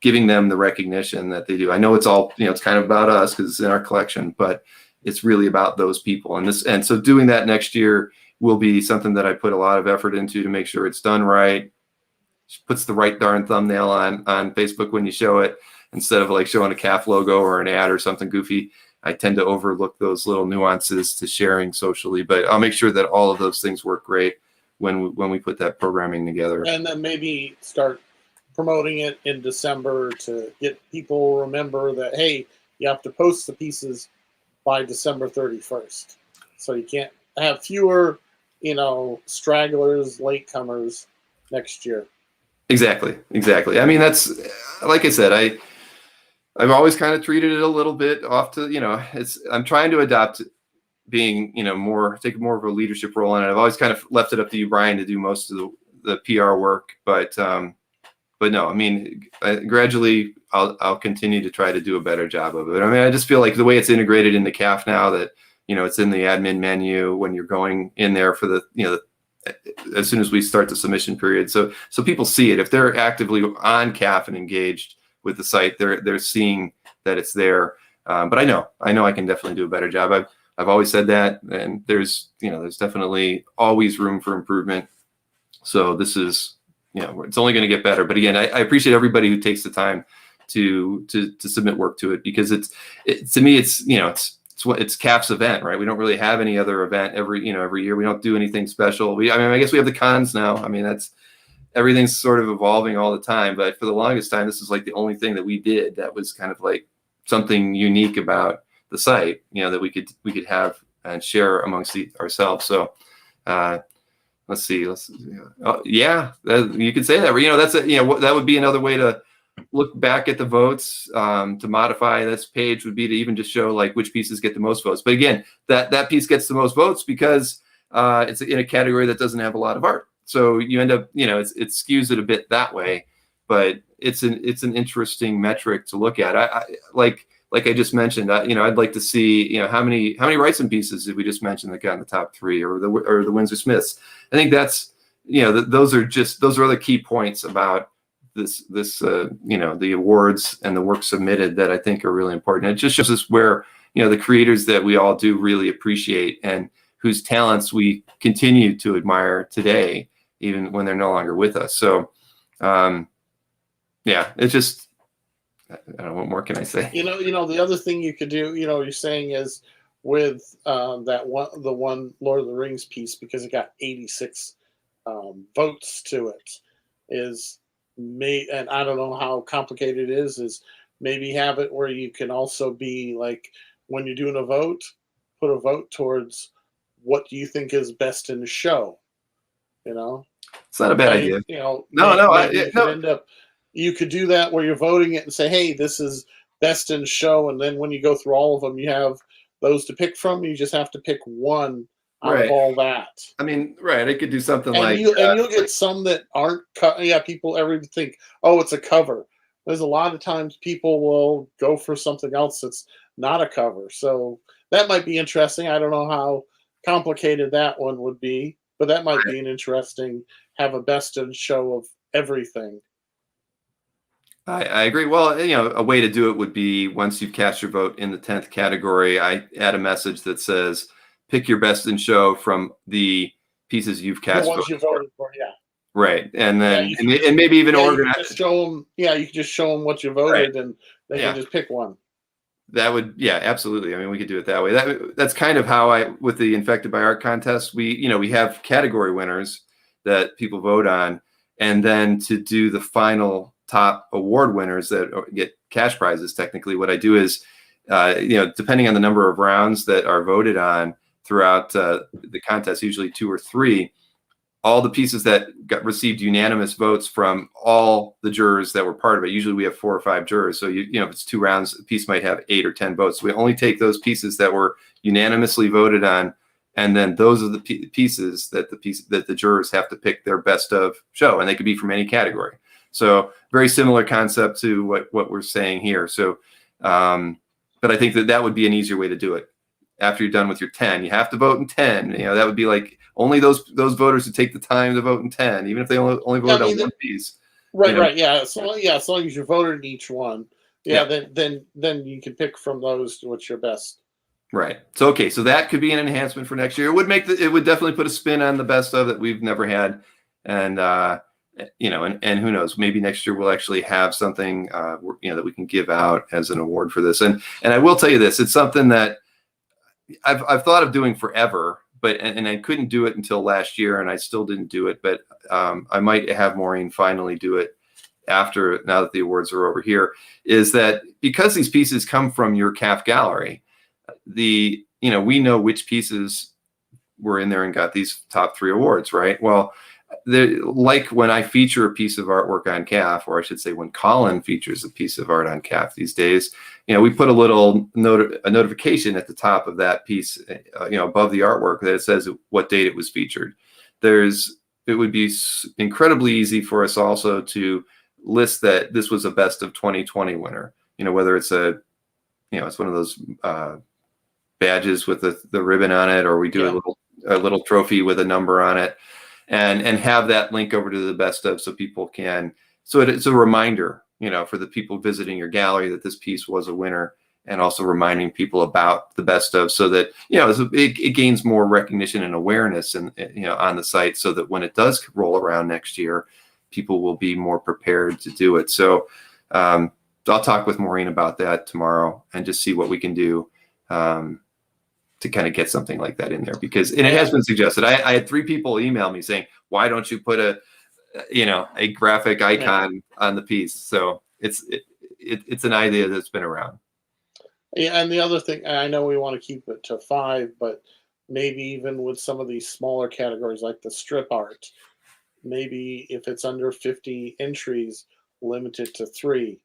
giving them the recognition that they do. I know it's all, it's kind of about us because it's in our collection, but it's really about those people. And so doing that next year will be something that I put a lot of effort into to make sure it's done right. Puts the right darn thumbnail on Facebook when you show it, instead of like showing a CAF logo or an ad or something goofy. I tend to overlook those little nuances to sharing socially, but I'll make sure that all of those things work great when we put that programming together. And then maybe start promoting it in December to get people remember that, hey, you have to post the pieces by December 31st. So you can't have fewer, stragglers, latecomers next year. Exactly. I mean, that's, like I said, I've always kind of treated it a little bit off to, I'm trying to adopt being, take more of a leadership role in it. I've always kind of left it up to you, Brian, to do most of the PR work, but no, I mean, gradually I'll continue to try to do a better job of it. I mean, I just feel like the way it's integrated into CAF now, that, it's in the admin menu when you're going in there for the, as soon as we start the submission period. So people see it. If they're actively on CAF and engaged with the site, they're seeing that it's there. But I know I can definitely do a better job. I've always said that, and there's definitely always room for improvement. So this is, it's only going to get better. But again, I appreciate everybody who takes the time to submit work to it, because to me, it's CAF's event, right? We don't really have any other event every year. We don't do anything special. I guess we have the cons now. I mean, everything's sort of evolving all the time, but for the longest time, this is like the only thing that we did that was kind of like something unique about the site, that we could have and share amongst ourselves. So let's see. You could say that. That would be another way to look back at the votes. To modify this page would be to even just show like which pieces get the most votes. But again, that piece gets the most votes because it's in a category that doesn't have a lot of art. So you end up, it skews it a bit that way. But it's an interesting metric to look at. I like I just mentioned, I'd like to see, how many Wrightson pieces did we just mention that got in the top 3, or the Windsor Smiths. I think that's, those are the key points about this the awards and the work submitted that I think are really important. It just shows us where, the creators that we all do really appreciate and whose talents we continue to admire today, even when they're no longer with us. So, it's just, I don't know, what more can I say? The other thing you could do, you're saying is with the one Lord of the Rings piece, because it got 86 votes to it, and I don't know how complicated it is maybe have it where you can also be like, when you're doing a vote, put a vote towards what do you think is best in the show. It's not a bad idea. You could do that where you're voting it and say, hey, this is best in show. And then when you go through all of them, you have those to pick from. You just have to pick one out of all that. I mean, right. I could do something and you'll get some that aren't, people ever think, oh, it's a cover. There's a lot of times people will go for something else that's not a cover. So that might be interesting. I don't know how complicated that one would be, but that might be an interesting, have a best in show of everything. I agree. Well, a way to do it would be, once you've cast your vote in the 10th category, I add a message that says, pick your best in show from the pieces you've cast. The ones you voted for, yeah. Right. And then, and maybe even organize. You can just show them what you voted, and they can just pick one. That would, absolutely. I mean, we could do it that way. That's kind of how with the Infected by Art contest, we have category winners that people vote on, and then to do the final top award winners that get cash prizes. Technically, what I do is, depending on the number of rounds that are voted on throughout the contest, usually 2 or 3, all the pieces that received unanimous votes from all the jurors that were part of it. Usually we have 4 or 5 jurors. So, if it's 2 rounds, a piece might have 8 or 10 votes. So we only take those pieces that were unanimously voted on. And then those are the pieces that the jurors have to pick their best of show. And they could be from any category. So very similar concept to what we're saying here. So, but I think that would be an easier way to do it. After you're done with your 10, you have to vote in 10. That would be like only those voters who take the time to vote in 10, even if they only voted on one piece. Right. Yeah. So as long as you voted in each one, then you can pick from those what's your best. Right. So so that could be an enhancement for next year. It would it would definitely put a spin on the best of that we've never had, and and who knows, maybe next year we'll actually have something that we can give out as an award for this. And I will tell you this, it's something that I've thought of doing forever, but I couldn't do it until last year, and I still didn't do it. But I might have Maureen finally do it now that the awards are over here. Is that because these pieces come from your CAF gallery, we know which pieces were in there and got these top 3 awards, right? Well, like when I feature a piece of artwork on CAF, or I should say when Colin features a piece of art on CAF these days, we put a little notification at the top of that piece, above the artwork, that it says what date it was featured. It would be incredibly easy for us also to list that this was a best of 2020 winner, whether it's it's one of those badges with the ribbon on it, or we do a little trophy with a number on it. And have that link over to the best of, so people can. So it's a reminder, for the people visiting your gallery, that this piece was a winner, and also reminding people about the best of, so that it gains more recognition and awareness, and on the site, so that when it does roll around next year, people will be more prepared to do it. So I'll talk with Maureen about that tomorrow and just see what we can do to kind of get something like that in there, because it has been suggested. I had 3 people email me saying, why don't you put a graphic icon on the piece? So it's an idea that's been around. Yeah, and the other thing, I know we want to keep it to 5, but maybe even with some of these smaller categories like the strip art, maybe if it's under 50 entries, limit it to 3.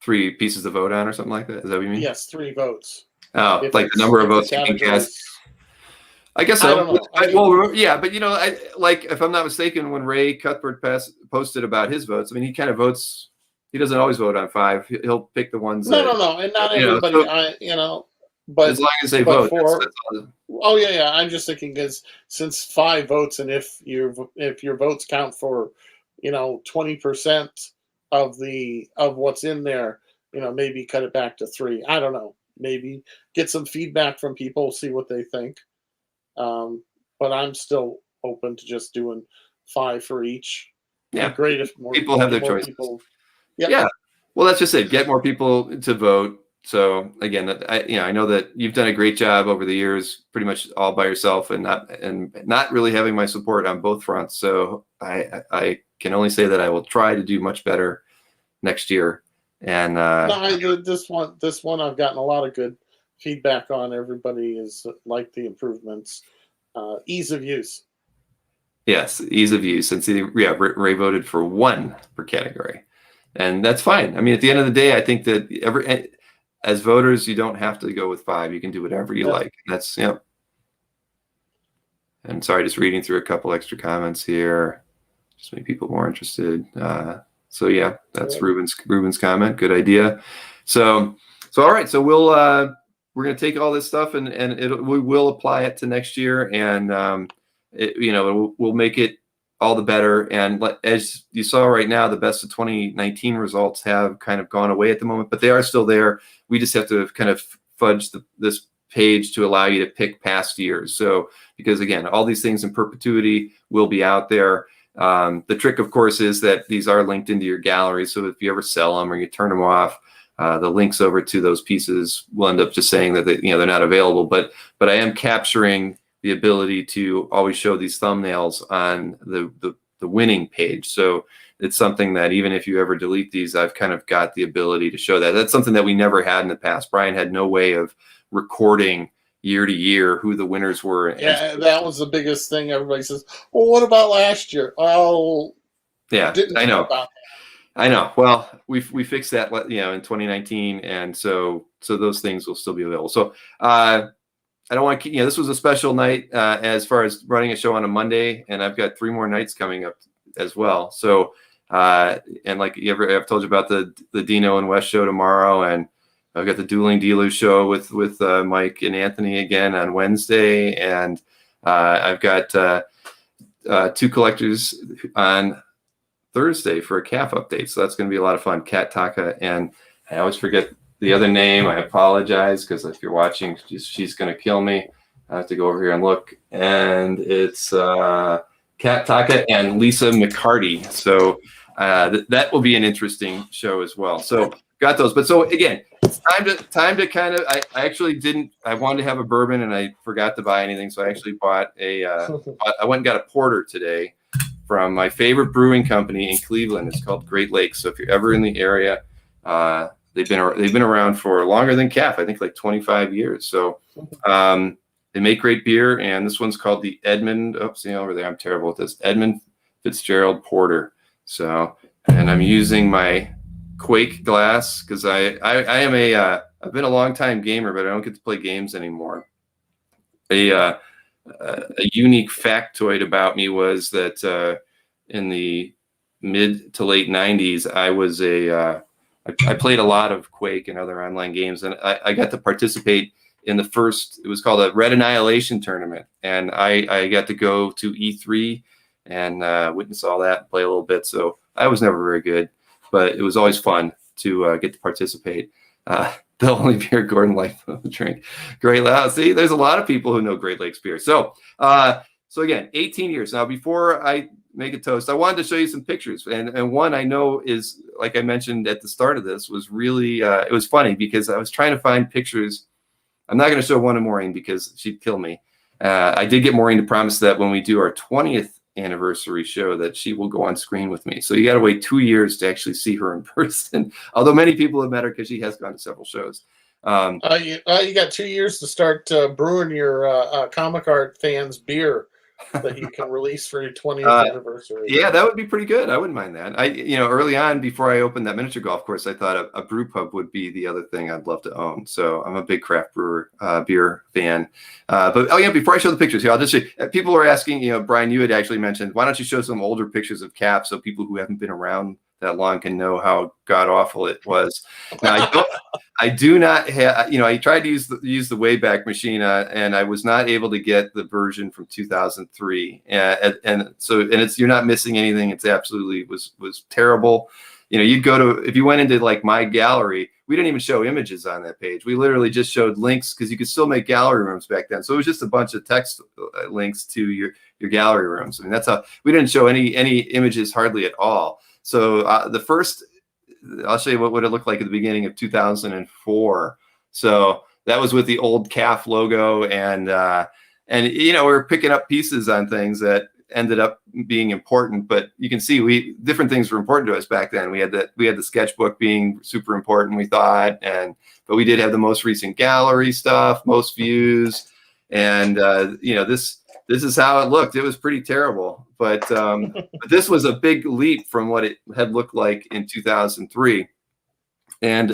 3 pieces to vote on or something like that. Is that what you mean? Yes, 3 votes. Oh, like the number of votes you can cast. I guess so. I don't know. Well, yeah, but like if I'm not mistaken, when Ray Cuthbert posted about his votes, I mean, he kind of votes. He doesn't always vote on 5. He'll pick the ones. No, and not everybody. But as long as they vote. Oh yeah. I'm just thinking, because since 5 votes, and if your votes count for 20% of what's in there, maybe cut it back to 3. I don't know. Maybe get some feedback from people, see what they think. But I'm still open to just doing 5 for each. Yeah, great if more people have their choices. Yep. Yeah, well, that's just it. Get more people to vote. So again, I know that you've done a great job over the years, pretty much all by yourself, and not really having my support on both fronts. So I can only say that I will try to do much better next year. And this one I've gotten a lot of good feedback on. Everybody is like the improvements, ease of use. Yes, ease of use. And see, Ray voted for 1 per category, and that's fine. I mean, at the end of the day, I think that as voters, you don't have to go with 5. You can do whatever you like. That's And sorry, just reading through a couple extra comments here, just make people more interested. So yeah, that's Ruben's comment. Good idea. So all right. So we're going to take all this stuff and we will apply it to next year, and we'll make it all the better. And as you saw right now, the best of 2019 results have kind of gone away at the moment, but they are still there. We just have to kind of fudge this page to allow you to pick past years. So, because again, all these things in perpetuity will be out there. The trick, of course, is that these are linked into your gallery. So if you ever sell them or you turn them off, the links over to those pieces will end up just saying that they're not available. But I am capturing the ability to always show these thumbnails on the winning page. So it's something that even if you ever delete these, I've kind of got the ability to show that. That's something that we never had in the past. Brian had no way of recording year to year who the winners were. Yeah, that was the biggest thing. Everybody says, well, what about last year? Oh, yeah, I know. I know. Well, we fixed that, in 2019, and so those things will still be available. So I don't want to, this was a special night as far as running a show on a Monday, and I've got 3 more nights coming up as well. So and like I've told you about the Dino and West show tomorrow, and I've got the Dueling Dealers show with Mike and Anthony again on Wednesday, and I've got 2 collectors on Thursday for a CAF update. So that's going to be a lot of fun. Kat Taka, and I always forget the other name. I apologize, because if you're watching, she's going to kill me. I have to go over here and look, and it's Kat Taka and Lisa McCarty. So that will be an interesting show as well. So got those. But so again, it's time to kind of. I actually didn't. I wanted to have a bourbon, and I forgot to buy anything. So I actually bought I went and got a porter today from my favorite brewing company in Cleveland. It's called Great Lakes. So if you're ever in the area, they've been around for longer than CAF. I think like 25 years. So they make great beer, and this one's called the Edmund. Oh, see over there, I'm terrible at this. Edmund Fitzgerald Porter. So, and I'm using my Quake glass because I am I've been a long time gamer, but I don't get to play games anymore. A unique factoid about me was that in the mid to late 90s, I played a lot of Quake and other online games, and I got to participate in the first, it was called a Red Annihilation tournament, and I got to go to E3 and witness all that, play a little bit. So I was never very good, but it was always fun to get to participate. The only beer Gordon liked to drink. Great Lakes. See, there's a lot of people who know Great Lakes beer. So So again, 18 years. Now, before I make a toast, I wanted to show you some pictures. And one I know is, like I mentioned at the start of this, was really, it was funny because I was trying to find pictures. I'm not going to show one of Maureen because she'd kill me. I did get Maureen to promise that when we do our 20th anniversary show that she will go on screen with me. So you got to wait 2 years to actually see her in person. Although many people have met her because she has gone to several shows. You got 2 years to start brewing your comic art fans beer that you can release for your 20th anniversary. Yeah, that would be pretty good. I wouldn't mind that. Early on, before I opened that miniature golf course, I thought a brew pub would be the other thing I'd love to own. So I'm a big craft brewer beer fan. Before I show the pictures here, I'll just say, people are asking, Brian, you had actually mentioned, why don't you show some older pictures of CAF so people who haven't been around that long can know how god awful it was. Now, I do not have, I tried to use the Wayback Machine, and I was not able to get the version from 2003. And it's, you're not missing anything. It's absolutely was terrible. You'd go to, if you went into like my gallery, we didn't even show images on that page. We literally just showed links because you could still make gallery rooms back then. So it was just a bunch of text links to your gallery rooms. I mean, that's how we didn't show any images hardly at all. So the first, I'll show you what it looked like at the beginning of 2004. So that was with the old CAF logo, and we were picking up pieces on things that ended up being important. But you can see different things were important to us back then. We had the sketchbook being super important, we thought, but we did have the most recent gallery stuff, most views, and this is how it looked. It was pretty terrible, but this was a big leap from what it had looked like in 2003. And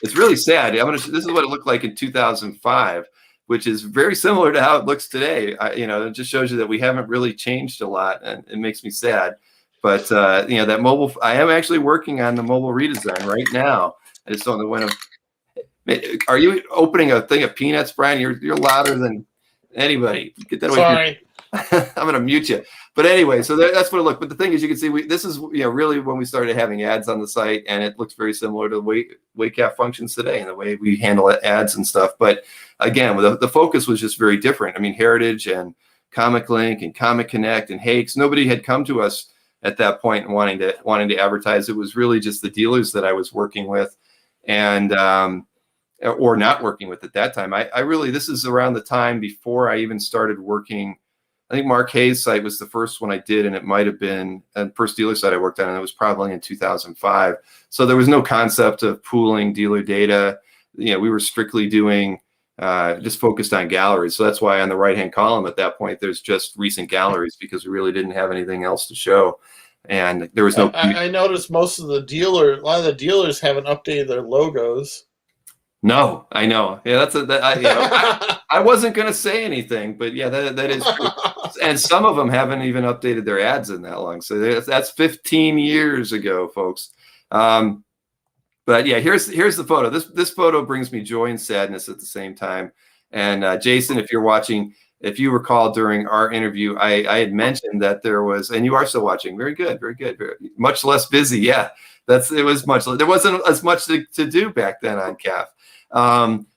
it's really sad. This is what it looked like in 2005, which is very similar to how it looks today. It just shows you that we haven't really changed a lot, and it makes me sad. But that mobile, I am actually working on the mobile redesign right now. I just don't know when. Are you opening a thing of peanuts, Brian? You're louder than anybody. Get that away. Sorry. I'm going to mute you. But anyway, so that's what it looked. But the thing is, you can see this is really when we started having ads on the site, and it looks very similar to the way CAF functions today and the way we handle ads and stuff. But again, the focus was just very different. I mean, Heritage and Comic Link and Comic Connect and Hakes, nobody had come to us at that point wanting to advertise. It was really just the dealers that I was working with, and or not working with at that time. I really, this is around the time before I even started working. I think Mark Hayes' site was the first one I did, and it might have been the first dealer site I worked on, and it was probably in 2005. So there was no concept of pooling dealer data. We were strictly doing, just focused on galleries. So that's why on the right-hand column at that point, there's just recent galleries, because we really didn't have anything else to show. And there was no. I noticed a lot of the dealers haven't updated their logos. No, I know. Yeah, I wasn't going to say anything, but yeah, that is true. And some of them haven't even updated their ads in that long. So that's 15 years ago, folks. But yeah, here's the photo. This photo brings me joy and sadness at the same time. And Jason, if you're watching, if you recall during our interview, I had mentioned that there was, and you are still watching. Very good, very good. Much less busy. Yeah, it was much. There wasn't as much to do back then on CAF.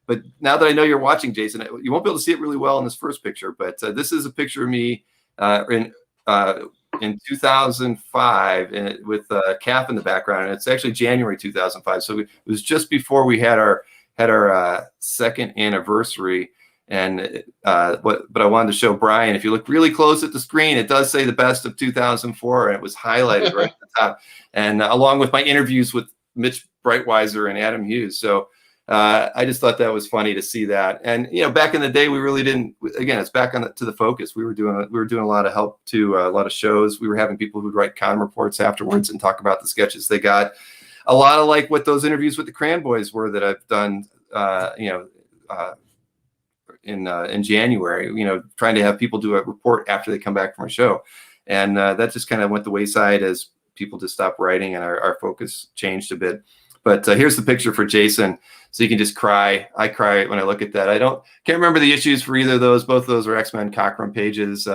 But now that I know you're watching, Jason, you won't be able to see it really well in this first picture, but this is a picture of me in 2005 with CAF in the background, and it's actually January 2005. So it was just before we had our second anniversary. And but I wanted to show Brian. If you look really close at the screen, it does say the best of 2004, and it was highlighted right at the top, and along with my interviews with Mitch Breitweiser and Adam Hughes. So I just thought that was funny to see that. And back in the day, we really didn't. Again, it's back to the focus. We were doing a lot of help to a lot of shows. We were having people who'd write con reports afterwards and talk about the sketches they got. A lot of like what those interviews with the Cran Boys were that I've done. In January, trying to have people do a report after they come back from a show, and that just kind of went the wayside as people just stopped writing and our focus changed a bit. But here's the picture for Jason, so you can just cry. I cry when I look at that. Can't remember the issues for either of those. Both of those are X-Men Cockrum pages.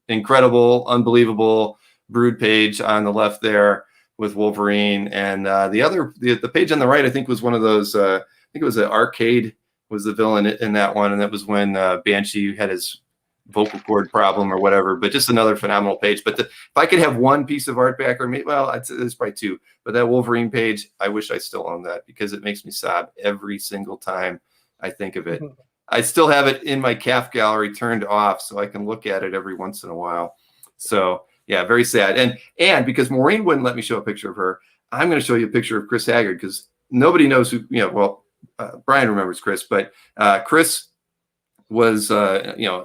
Incredible, unbelievable Brood page on the left there with Wolverine, and the page on the right I think was one of those. I think it was an Arcade was the villain in that one, and that was when Banshee had his vocal cord problem or whatever, but just another phenomenal page. But if I could have one piece of art back, or maybe, well, there's probably two, but that Wolverine page, I wish I still owned that because it makes me sob every single time I think of it. I still have it in my CAF gallery turned off so I can look at it every once in a while. So yeah, very sad. And because Maureen wouldn't let me show a picture of her, I'm going to show you a picture of Chris Haggard, because nobody knows who, well, Brian remembers Chris, but Chris was,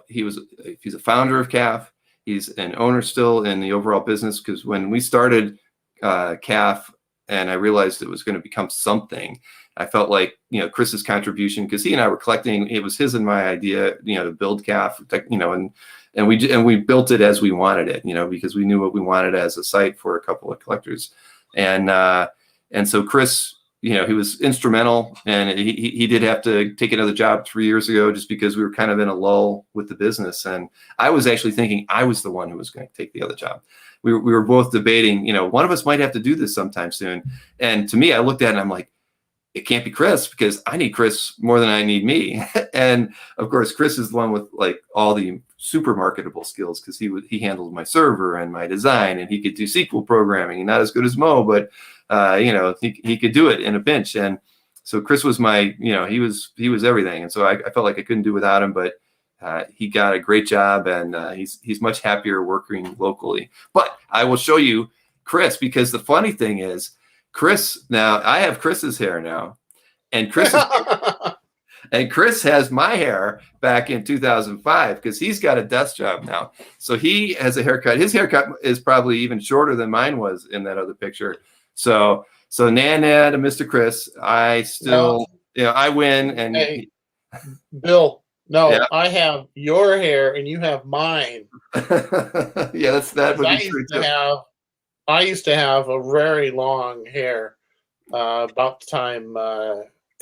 he's a founder of CAF. He's an owner still in the overall business, because when we started CAF and I realized it was going to become something, I felt like, Chris's contribution, because he and I were collecting, it was his and my idea, to build CAF, and we built it as we wanted it, because we knew what we wanted as a site for a couple of collectors. And so Chris, he was instrumental, and he did have to take another job 3 years ago just because we were kind of in a lull with the business. And I was actually thinking I was the one who was going to take the other job. We were both debating, one of us might have to do this sometime soon. And to me, I looked at it and I'm like, it can't be Chris, because I need Chris more than I need me. And of course, Chris is the one with like all the super marketable skills, because he handled my server and my design, and he could do SQL programming, and not as good as Mo, but he could do it in a pinch. And so Chris was my, he was everything. And so I felt like I couldn't do without him, but he got a great job, and he's much happier working locally. But I will show you Chris, because the funny thing is, Chris, now I have Chris's hair now, and Chris has my hair back in 2005, because he's got a desk job now. So he has a haircut. His haircut is probably even shorter than mine was in that other picture. So Nana to Mr. Chris, I still, I win. And hey, Bill, no, yeah. I have your hair and you have mine. Yeah, that would be true too. I used to have a very long hair about the time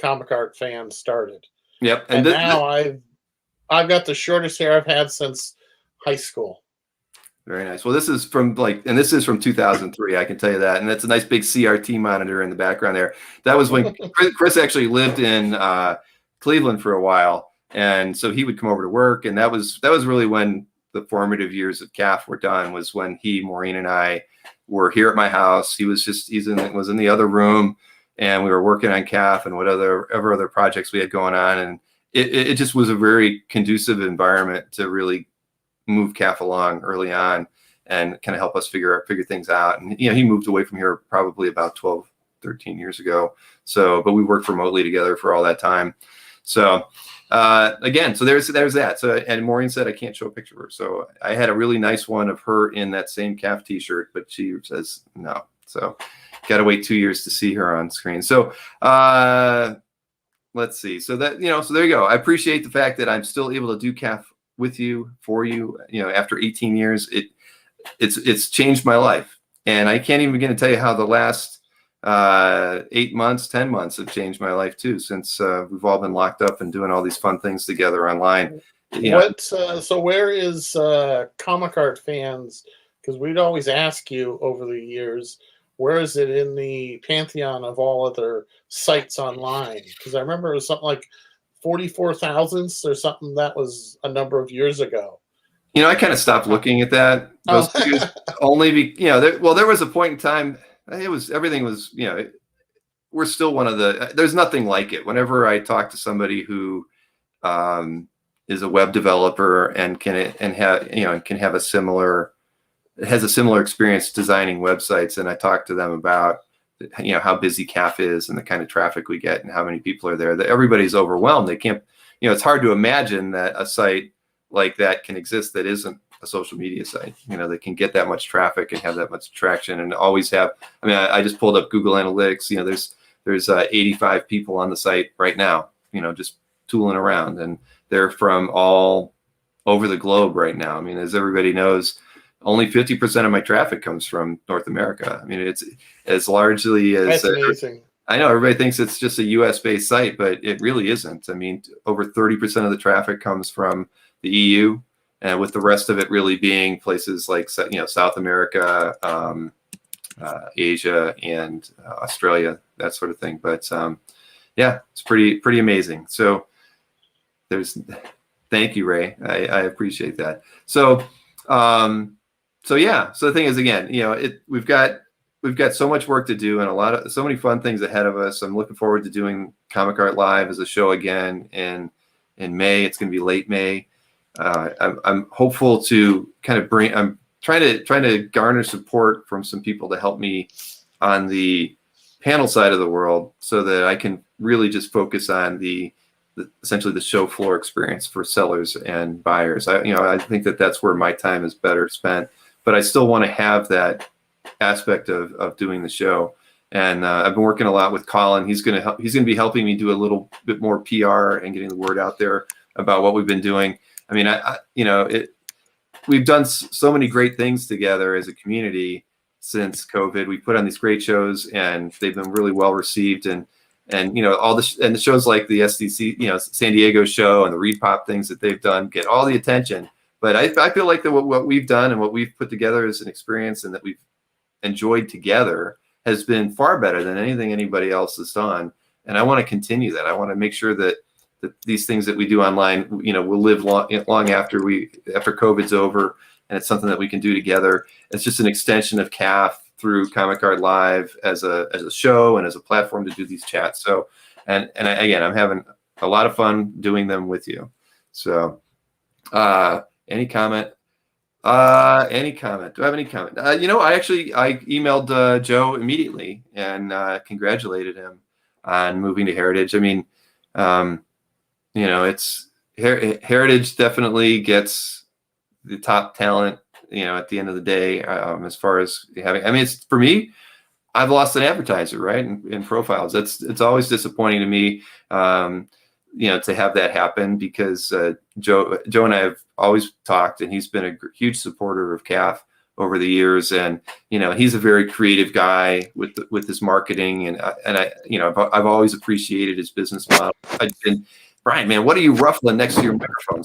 comic art fans started. Yep, and now I've got the shortest hair I've had since high school. Very nice. Well, this is from 2003. I can tell you that, and that's a nice big CRT monitor in the background there. That was when Chris actually lived in Cleveland for a while, and so he would come over to work, and that was really when the formative years of CAF were done. Was when Maureen, and I were here at my house. He was in the other room, and we were working on CAF and whatever other projects we had going on, and it just was a very conducive environment to really move CAF along early on and kind of help us figure things out. And he moved away from here probably about 12, 13 years ago. So, but we worked remotely together for all that time. So again, so there's that. So, and Maureen said I can't show a picture of her. So I had a really nice one of her in that same CAF t-shirt, but she says no. So got to wait 2 years to see her on screen. So let's see. So that, so there you go. I appreciate the fact that I'm still able to do CAF with you, for you, after 18 years. It's changed my life. And I can't even begin to tell you how the last 8 months, 10 months have changed my life too, since we've all been locked up and doing all these fun things together online. So where is comic art fans? Because we'd always ask you over the years, where is it in the pantheon of all other sites online? Because I remember it was something like 44,000 or something. That was a number of years ago. I kind of stopped looking at that. Only there was a point in time. Everything was, we're still one of there's nothing like it. Whenever I talk to somebody who is a web developer and can have a similar experience designing websites, and I talk to them about how busy CAF is and the kind of traffic we get and how many people are there, that everybody's overwhelmed. They can't, it's hard to imagine that a site like that can exist that isn't a social media site, that can get that much traffic and have that much traction and always have. I mean, I just pulled up Google Analytics. There's 85 people on the site right now, just tooling around, and they're from all over the globe right now. I mean, as everybody knows, only 50% of my traffic comes from North America. I mean, it's as largely as. That's amazing. I know everybody thinks it's just a U.S. based site, but it really isn't. I mean, over 30% of the traffic comes from the EU, and with the rest of it really being places like South America, Asia, and Australia, that sort of thing. But yeah, it's pretty amazing. So there's Thank you, Ray. I appreciate that. So, yeah. So the thing is, again, we've got so much work to do and so many fun things ahead of us. I'm looking forward to doing Comic Art Live as a show again in May. It's going to be late May. I'm hopeful to kind of I'm trying to garner support from some people to help me on the panel side of the world so that I can really just focus on essentially the show floor experience for sellers and buyers. I think that that's where my time is better spent, but I still want to have that aspect of doing the show. And I've been working a lot with Colin. He's going to be helping me do a little bit more PR and getting the word out there about what we've been doing. I mean, we've done so many great things together as a community since COVID. We put on these great shows and they've been really well received, and all the shows like the SDC, San Diego show and the Reed Pop things that they've done get all the attention. But I feel like that what we've done and what we've put together as an experience and that we've enjoyed together has been far better than anything anybody else has done. And I want to continue that. I want to make sure that these things that we do online, will live long after COVID's over, and it's something that we can do together. It's just an extension of CAF through Comic Art Live as a show and as a platform to do these chats. So, and again, I'm having a lot of fun doing them with you. So, any comment? Any comment? Do I have any comment? I emailed Joe immediately and congratulated him on moving to Heritage. I mean, it's Heritage definitely gets the top talent, at the end of the day, as far as having, it's for me, I've lost an advertiser, right? In profiles. It's always disappointing to me, to have that happen, because Joe and I have always talked, and he's been a huge supporter of CAF over the years, and he's a very creative guy with his marketing, and I've always appreciated his business model. Brian, man, what are you ruffling next to your microphone?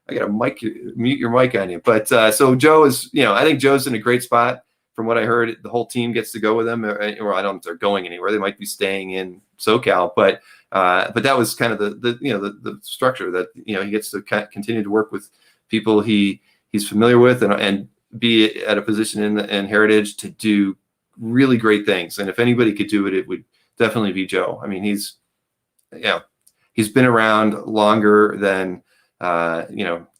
I got to mute your mic on you. But so Joe is, I think Joe's in a great spot. From what I heard, the whole team gets to go with him, or I don't know if they're going anywhere. They might be staying in SoCal, but that was kind of the structure that he gets to continue to work with people he's familiar with, and be at a position in Heritage to do really great things. And if anybody could do it, it would definitely be Joe. I mean, he's been around longer than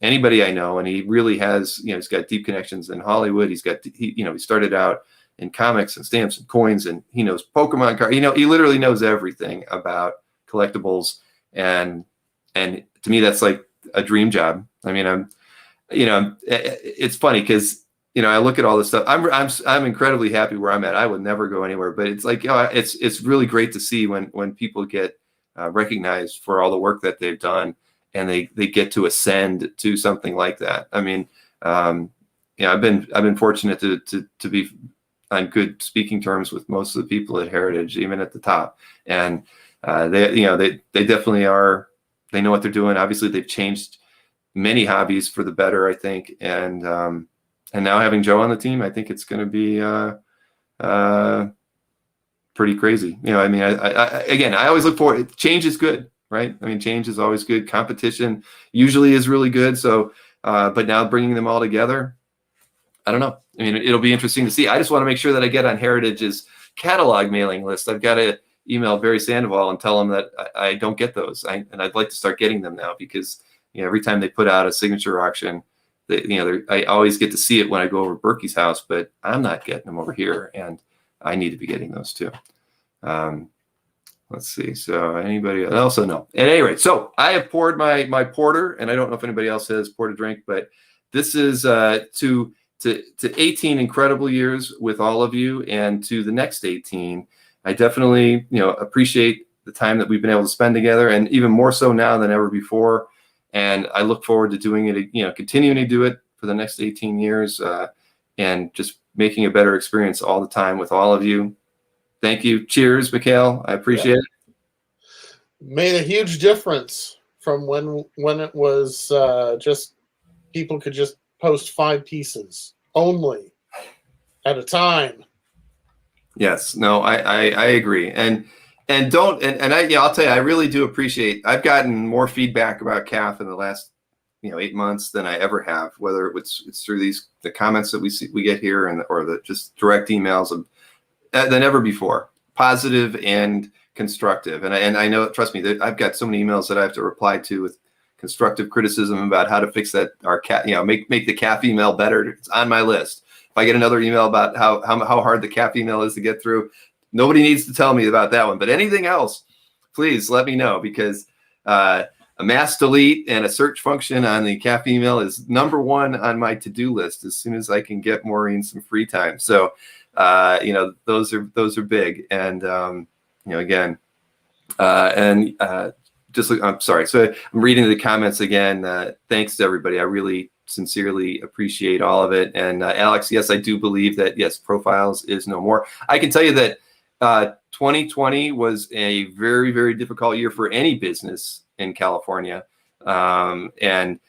anybody I know, and he really has, he's got deep connections in Hollywood. He started out in comics and stamps and coins, and he knows Pokemon cards. He literally knows everything about collectibles, and to me, that's like a dream job. I mean, it's funny because I look at all this stuff. I'm incredibly happy where I'm at. I would never go anywhere, but it's like it's really great to see when people get recognized for all the work that they've done, and they get to ascend to something like that. I mean, I've been fortunate to be on good speaking terms with most of the people at Heritage, even at the top, and they definitely are. They know what they're doing. Obviously, they've changed many hobbies for the better, I think, and now having Joe on the team, I think it's going to be pretty crazy. I always look forward. Change is good, right? I mean, change is always good. Competition usually is really good. So, but now bringing them all together, I don't know. I mean, it'll be interesting to see. I just want to make sure that I get on Heritage's catalog mailing list. I've got to email Barry Sandoval and tell him that I don't get those. And I'd like to start getting them now, because every time they put out a signature auction, I always get to see it when I go over to Berkey's house, but I'm not getting them over here, and I need to be getting those too. Let's see. So anybody else? No. At any rate, so I have poured my porter, and I don't know if anybody else has poured a drink, but this is to 18 incredible years with all of you, and to the next 18. I definitely appreciate the time that we've been able to spend together, and even more so now than ever before. And I look forward to doing it, continuing to do it for the next 18 years, and just making a better experience all the time with all of you. Thank you. Cheers, Mikhail. I appreciate it. Made a huge difference from when it was just people could just post 5 pieces only at a time. Yes. No, I agree. And And don't, and I, I'll tell you, I really do appreciate, I've gotten more feedback about CAF in the last, 8 months than I ever have, whether it's through the comments that we get here or the just direct emails than ever before, positive and constructive. And I know, trust me, that I've got so many emails that I have to reply to with constructive criticism about how to fix that, our cat, make the CAF email better. It's on my list. If I get another email about how hard the CAF email is to get through, nobody needs to tell me about that one. But anything else, please let me know, because a mass delete and a search function on the CAF email is number one on my to-do list as soon as I can get Maureen some free time. So, those are big. And, again, I'm sorry. So I'm reading the comments again. Thanks to everybody. I really sincerely appreciate all of it. And Alex, yes, I do believe that, yes, profiles is no more. I can tell you that 2020 was a very, very difficult year for any business in California. And,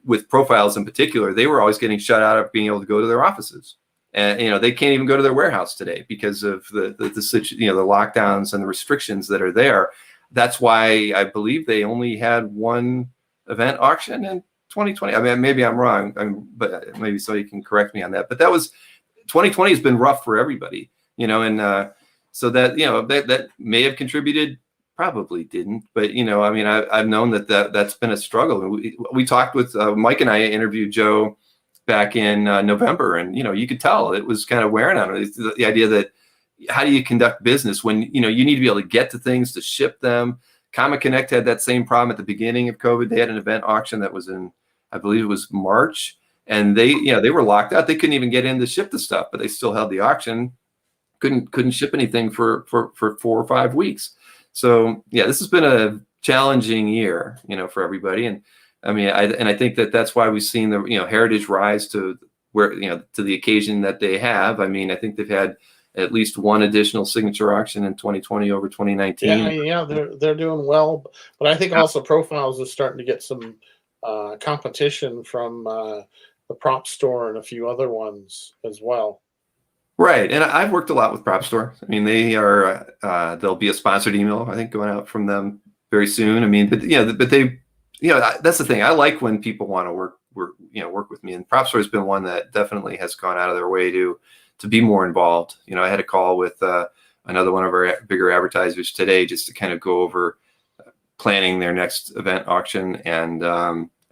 with profiles in particular, they were always getting shut out of being able to go to their offices. And, they can't even go to their warehouse today because of the lockdowns and the restrictions that are there. That's why I believe they only had one event auction in 2020. I mean, maybe I'm wrong, but maybe somebody can correct me on that. But 2020 has been rough for everybody, and so that, that may have contributed, probably didn't. But, I've known that's been a struggle. We talked with Mike, and I interviewed Joe back in November, and, you could tell it was kind of wearing on it. The idea that, how do you conduct business when, you need to be able to get to things, to ship them? Comic Connect had that same problem at the beginning of COVID. They had an event auction that was in, I believe it was March, and they were locked out. They couldn't even get in to ship the stuff, but they still held the auction. Couldn't ship anything for 4 or 5 weeks. So yeah, this has been a challenging year, for everybody. And I think that's why we've seen the, Heritage rise to where, to the occasion that they have. I think they've had at least one additional signature auction in 2020 over 2019. Yeah, they're doing well, but I think also Profiles is starting to get some competition from the Prop Store and a few other ones as well. Right, and I've worked a lot with Prop Store. They are there'll be a sponsored email, I think, going out from them very soon. But they, that's the thing. I like when people want to work with me, and Prop Store has been one that definitely has gone out of their way to be more involved. I had a call with another one of our bigger advertisers today just to kind of go over planning their next event auction and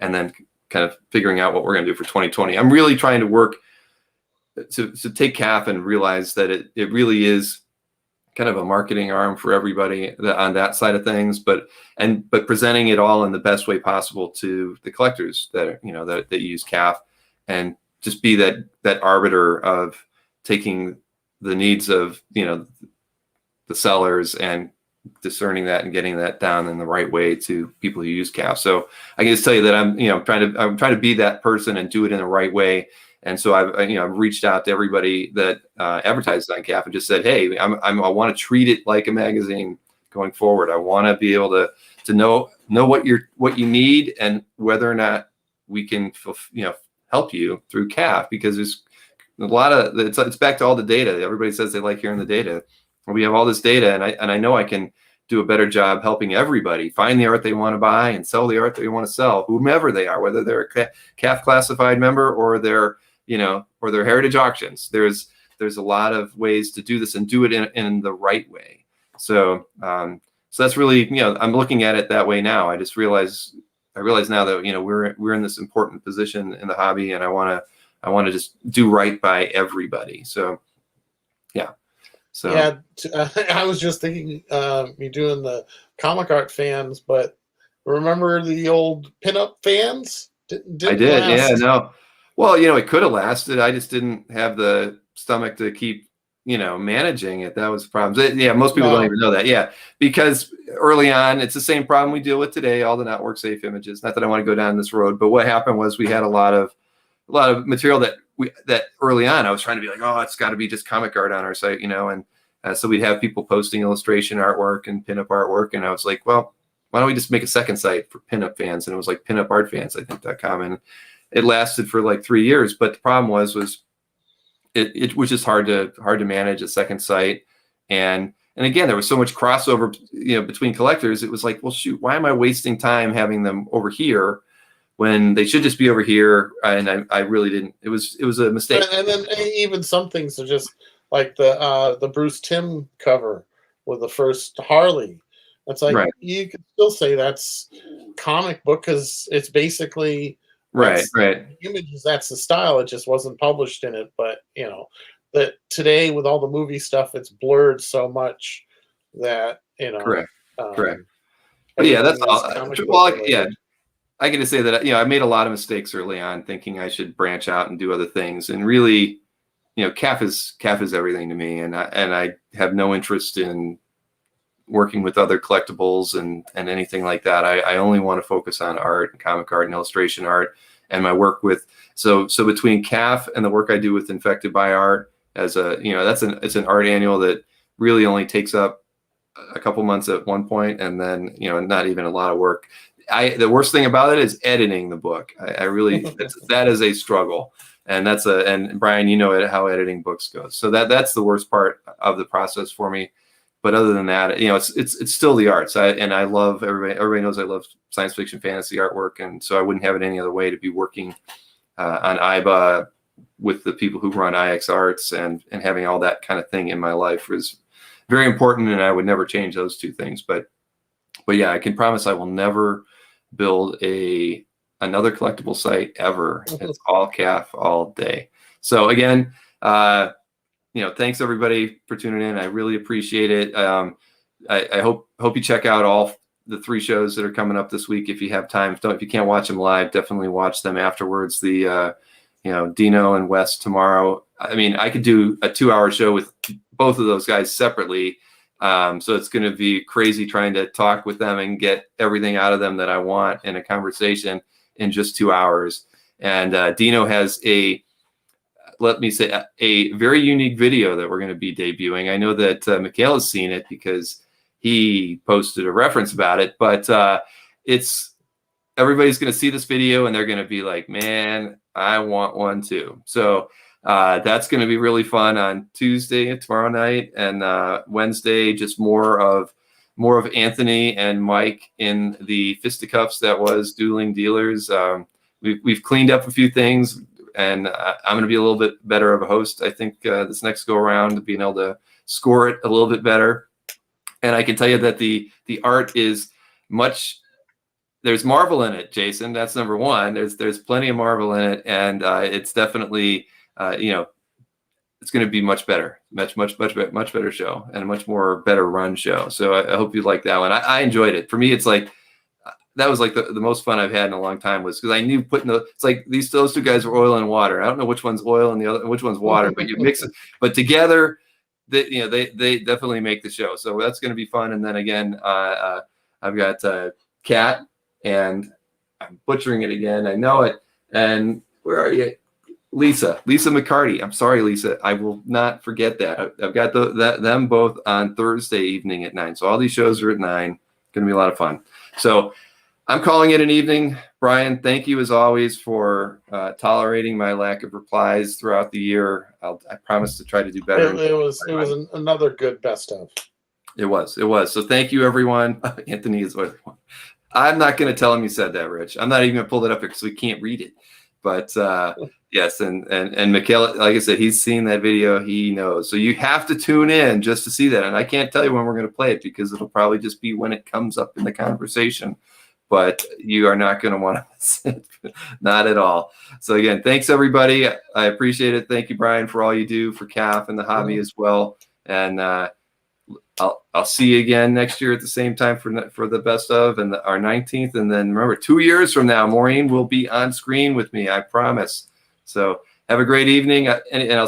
then kind of figuring out what we're going to do for 2020. I'm really trying to work to take CAF and realize that it really is kind of a marketing arm for everybody on that side of things, but presenting it all in the best way possible to the collectors that that use CAF, and just be that arbiter of taking the needs of the sellers and discerning that and getting that down in the right way to people who use CAF. So I can just tell you that I'm trying to be that person and do it in the right way. And so I've reached out to everybody that advertises on CAF and just said, hey, I want to treat it like a magazine going forward. I want to be able to know what you need and whether or not we can help you through CAF, because there's a lot of it's back to all the data. Everybody says they like hearing the data. We have all this data, and I know I can do a better job helping everybody find the art they want to buy and sell the art they want to sell, whomever they are, whether they're a CAF classified member or they're or their heritage auctions. There's a lot of ways to do this and do it in the right way. So that's really, I'm looking at it that way now. I realize now that we're in this important position in the hobby, and I want to just do right by everybody. So yeah. So yeah, I was just thinking me doing the comic art fans, but remember the old pinup fans? I did. Last. Yeah, no. Well, it could have lasted. I just didn't have the stomach to keep, managing it. That was the problem. Yeah, most people don't even know that. Yeah, because early on, it's the same problem we deal with today. All the not work safe images. Not that I want to go down this road, but what happened was we had a lot of material that early on I was trying to be like, oh, it's got to be just comic art on our site, and so we'd have people posting illustration artwork and pinup artwork, and I was like, well, why don't we just make a second site for pinup fans? And it was like pinupartfans, I think, .com, and it lasted for like 3 years. But the problem was it was just hard to manage a second site, and And again, there was so much crossover, between collectors. It was like, well, shoot, why am I wasting time having them over here when they should just be over here? And I really didn't. It was a mistake. And then even some things are just like the Bruce Timm cover with the first Harley. It's like, right. You could still say that's comic book because it's basically right. images. That's the style. It just wasn't published in it. But that today with all the movie stuff, it's blurred so much that Correct. But yeah, that's all. Well, yeah, I get to say that I made a lot of mistakes early on, thinking I should branch out and do other things, and really, CAF is everything to me, and I have no interest in working with other collectibles and anything like that. I only want to focus on art and comic art and illustration art, and my work with so between CAF and the work I do with Infected by Art as it's an art annual that really only takes up a couple months at one point, and then not even a lot of work. The worst thing about it is editing the book. I really that is a struggle, and and Brian, how editing books goes. So that's the worst part of the process for me. But other than that, it's still the arts. I love everybody. Everybody knows I love science fiction, fantasy artwork, and so I wouldn't have it any other way to be working on IBA with the people who run IX Arts and having all that kind of thing in my life was very important, and I would never change those two things. But yeah, I can promise I will never build another collectible site ever. It's all CAF all day. So again, thanks everybody for tuning in. I really appreciate it. I hope you check out all the 3 shows that are coming up this week if you have time. If you can't watch them live, definitely watch them afterwards. The Dino and Wes tomorrow. I mean, I could do a 2-hour show with both of those guys separately. So it's going to be crazy trying to talk with them and get everything out of them that I want in a conversation in just 2 hours. And Dino has a very unique video that we're going to be debuting. I know that Mikhail has seen it because he posted a reference about it, but everybody's going to see this video and they're going to be like, man, I want one too. So that's going to be really fun on Tuesday, tomorrow night, and Wednesday, just more of Anthony and Mike in the fisticuffs that was Dueling Dealers. We've cleaned up a few things, and I'm going to be a little bit better of a host, I think, this next go around, being able to score it a little bit better. And I can tell you that the art is much. There's Marvel in it, Jason. That's number one. There's plenty of Marvel in it, and it's definitely it's going to be much better, much better show, and a much more better run show. So I hope you like that one. I enjoyed it. For me, it's like that was like the most fun I've had in a long time, was because I knew it's like those 2 guys were oil and water. I don't know which one's oil and the other which one's water, but you mix it. But together, they definitely make the show. So that's going to be fun. And then again, I've got Kat, and I'm butchering it again. I know it. And where are you? Lisa McCarty. I'm sorry, Lisa. I will not forget that. I've got them both on Thursday evening at 9. So all these shows are at 9. Going to be a lot of fun. So I'm calling it an evening. Brian, thank you as always for tolerating my lack of replies throughout the year. I promise to try to do better. It was another good best of. It was. So thank you, everyone. Anthony is one. I'm not going to tell him you said that, Rich. I'm not even going to pull it up here because we can't read it. But yes, and Mikhail, like I said, he's seen that video. He knows. So you have to tune in just to see that. And I can't tell you when we're going to play it because it'll probably just be when it comes up in the conversation. But you are not going to want to miss it. Not at all. So again, thanks everybody. I appreciate it. Thank you, Brian, for all you do for CAF and the hobby as well. And I'll see you again next year at the same time for the best of and our 19th. And then remember, 2 years from now, Maureen will be on screen with me. I promise. So have a great evening, and I'll